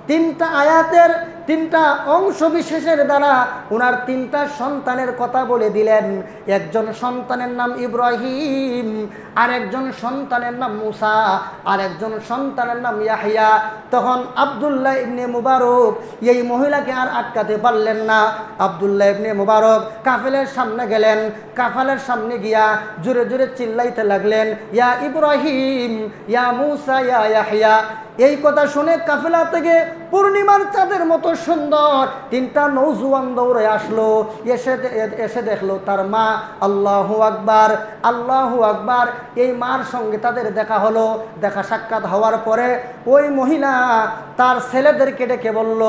Speaker 1: তিনটা আয়াতের তিনটা অংশ বিশেষের দ্বারা ওনার তিনটা সন্তানের কথা বলে দিলেন। একজন সন্তানের নাম ইব্রাহিম, আরেকজন সন্তানের নাম মুসা, আরেকজন সন্তানের নাম ইয়াহইয়া। তখন আব্দুল্লাহ ইবনে মুবারক এই মহিলাকে আর আটকাতে পারলেন না। আব্দুল্লাহ ইবনে মুবারক কাফেলের সামনে গেলেন। কাফেলের সামনে গিয়া জোরে জোরে চিল্লাইতে লাগলেন, ইয়া ইব্রাহিম, ইয়া মুসা, ইয়া ইয়াহইয়া। এই কথা শুনে কাফেলা থেকে পূর্ণিমার চাঁদের মতো সুন্দর তিনটা নৌজওয়ান দৌড়ে আসলো। এসে দেখলো তার মা। আল্লাহু আকবার, আল্লাহু আকবার। এই মার সঙ্গে তাদের দেখা হলো। দেখা সাক্ষাৎ হওয়ার পরে ওই মহিলা তার ছেলেদেরকে ডেকে বলল,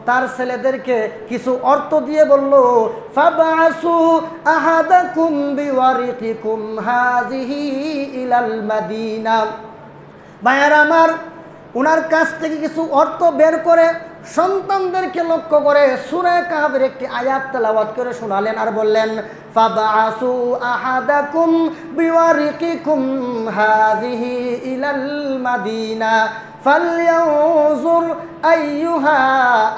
Speaker 1: তার ছেলেদেরকে কিছু অর্থ দিয়ে বলল, ফাবাসু আহাদাকুম বিওয়ারিকিকুম হাযিহি ইলাল মাদিনা। ভাইয়ার আমার, ওনার কাছ থেকে কিছু অর্থ বের করে সন্তানদেরকে লক্ষ্য করে সূরা কাহফের একটি আয়াত তেলাওয়াত করে শোনালেন আর বললেন, ফাবাসু আহাদাকুম বিওয়ারিকিকুম হাযিহি ইলাল মাদিনা ফালইয়ানজুর আইয়ুহা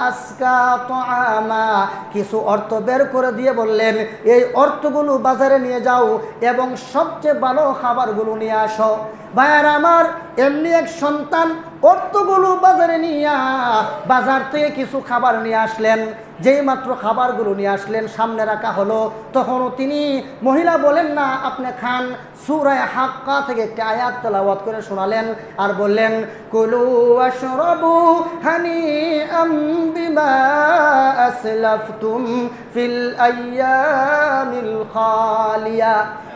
Speaker 1: আসকা তাআমা। কিছু অর্থ বের করে দিয়ে বললেন, এই অর্থগুলো বাজারে নিয়ে যাও এবং সবচেয়ে ভালো খাবারগুলো নিয়ে আসো। ভাইয়ার আমার, এমনি এক সন্তান অর্থগুলো বাজারে নিয়ে বাজার থেকে কিছু খাবার নিয়ে আসলেন। যেই মাত্র খাবারগুলো নিয়ে আসলেন, সামনে রাখা হলো, তখনও তিনি মহিলা বলেন না আপনি খান। সূরা হাক্কা থেকে একটি আয়াত তেলাওয়াত করে শোনালেন আর বললেন, কুলু ওয়াশরাবু হানিআম বিমা আসলাফতুম ফিল আইয়ামিল খালিয়া।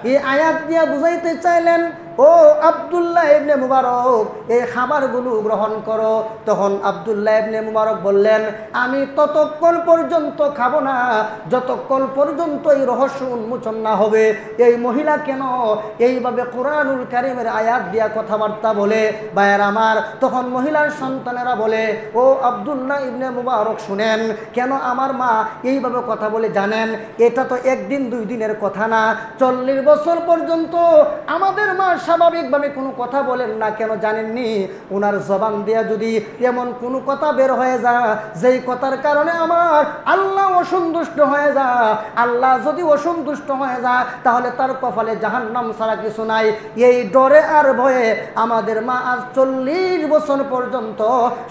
Speaker 1: এই আয়াত দিয়ে বুঝাইতে চাইলেন, ও আব্দুল্লাহ ইবনে মুবারক, এই খাবারগুলো গ্রহণ করো। তখন আব্দুল্লাহ ইবনে মুবারক বললেন, আমি ততক্ষণ পর্যন্ত খাবো না যতক্ষণ পর্যন্ত এই রহস্য উন্মোচন না হবে। এই মহিলা কেন এইভাবে কোরআনুল কারীমের আয়াত দিয়া কথাবার্তা বলে? ভাইয়ের আমার, তখন মহিলার সন্তানেরা বলে, ও আব্দুল্লাহ ইবনে মুবারক শুনেন, কেন আমার মা এইভাবে কথা বলে জানেন? এটা তো একদিন দুই দিনের কথা না, 40 বছর পর্যন্ত আমাদের মা স্বাভাবিকভাবে কোনো কথা বলেন না। কেন জানেননি? ওনার জবান দিয়া যদি এমন কোনো কথা বের হয়ে যায় যেই কথার কারণে আমার আল্লাহ অসন্তুষ্ট হয়ে যায়, আল্লাহ যদি অসন্তুষ্ট হয়ে যায় তাহলে তার কপালে জাহান্নাম ছাড়া কিছু নাই। এই ডরে আর ভয়ে আমাদের মা আজ 40 বছর পর্যন্ত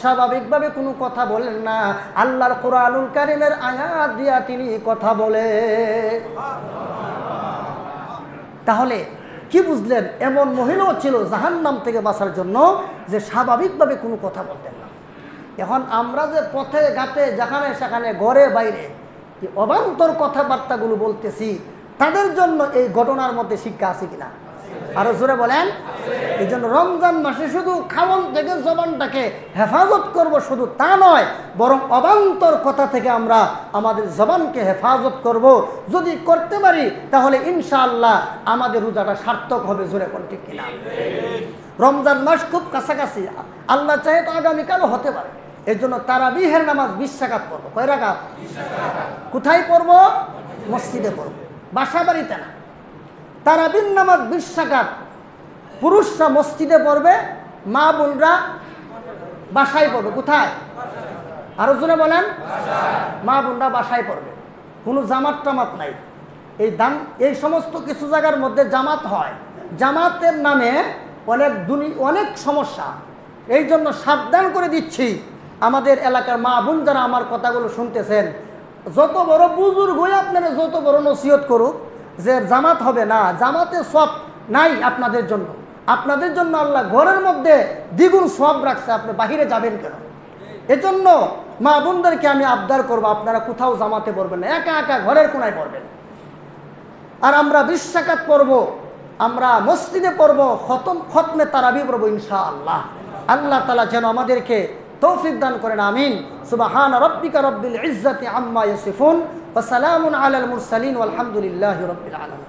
Speaker 1: স্বাভাবিকভাবে কোনো কথা বলেন না। আল্লাহর কোরআনুল কারীমের আয়াত দিয়া তিনি কথা বলে। তাহলে কি বুঝলেন? এমন মহিলাও ছিল জাহান্নাম থেকে বাঁচার জন্য যে স্বাভাবিকভাবে কোনো কথা বলতেন না। এখন আমরা যে পথে ঘাটে যেখানে সেখানে ঘরে বাইরে অবান্তর কথাবার্তাগুলো বলতেছি, তাদের জন্য এই ঘটনার মধ্যে শিক্ষা আছে কিনা? আরো জোরে বলেন। এই জন্য রমজান মাসে শুধু খাওয়ান থেকে জবানটাকে হেফাজত করব শুধু তা নয়, বরং অবান্তর কথা থেকে আমরা আমাদের জবানকে হেফাজত করব। যদি করতে পারি তাহলে ইনশাআল্লাহ আমাদের রোজাটা সার্থক হবে। জোরে কোন ঠিক কিনা? রমজান মাস খুব কাছাকাছি, আল্লাহ চাহে তো আগামীকালও হতে পারে। এই জন্য তারাবিহের নামাজ 20 রাকাত পড়বো। কয় রাকাত? কোথায় পড়বো? মসজিদে পড়বো, বাসা বাড়িতে না। তারাবির নামাজ 20 রাকাত পুরুষরা মসজিদে পড়বে, মা বোনরা বাসায় পড়বে। কোথায়? আরো জোরে বলেন। মা বোনরা বাসায় পড়বে, কোনো জামাত টামাত নাই। এই সমস্ত কিছু জায়গার মধ্যে জামাত হয়, জামাতের নামে অনেক সমস্যা। এই জন্য সাবধান করে দিচ্ছি আমাদের এলাকার মা বোন যারা আমার কথাগুলো শুনতেছেন, যত বড় বুজুর্গ হয়ে আপনারা যত বড় নসিহত করুক যে জামাত হবে না, জামাতে সব নাই আপনাদের জন্য। আপনাদের জন্য আল্লাহ ঘরের মধ্যে দ্বিগুণ সব রাখছে, আপনি বাহিরে যাবেন কেন? এজন্য মা বোনদেরকে আমি আবদার করবো, আপনারা কোথাও জামাতে পড়বেন না, একা একা ঘরের কোনায় পড়বেন। আর আমরা 20 রাকাত পড়বো, আমরা মসজিদে পড়বো, খতমে তারাবি পড়বো ইনশাআল্লাহ। আল্লাহ তাআলা যেন আমাদেরকে তৌফিক দান করেন, আমিন। সুবহানা রাব্বিকা রাব্বিল ইজ্জাতি আম্মা ইয়াসিফুন ওয়া সালামুন আলাল মুরসালিন ওয়ালহামদুলিল্লাহি রাব্বিল আলামিন।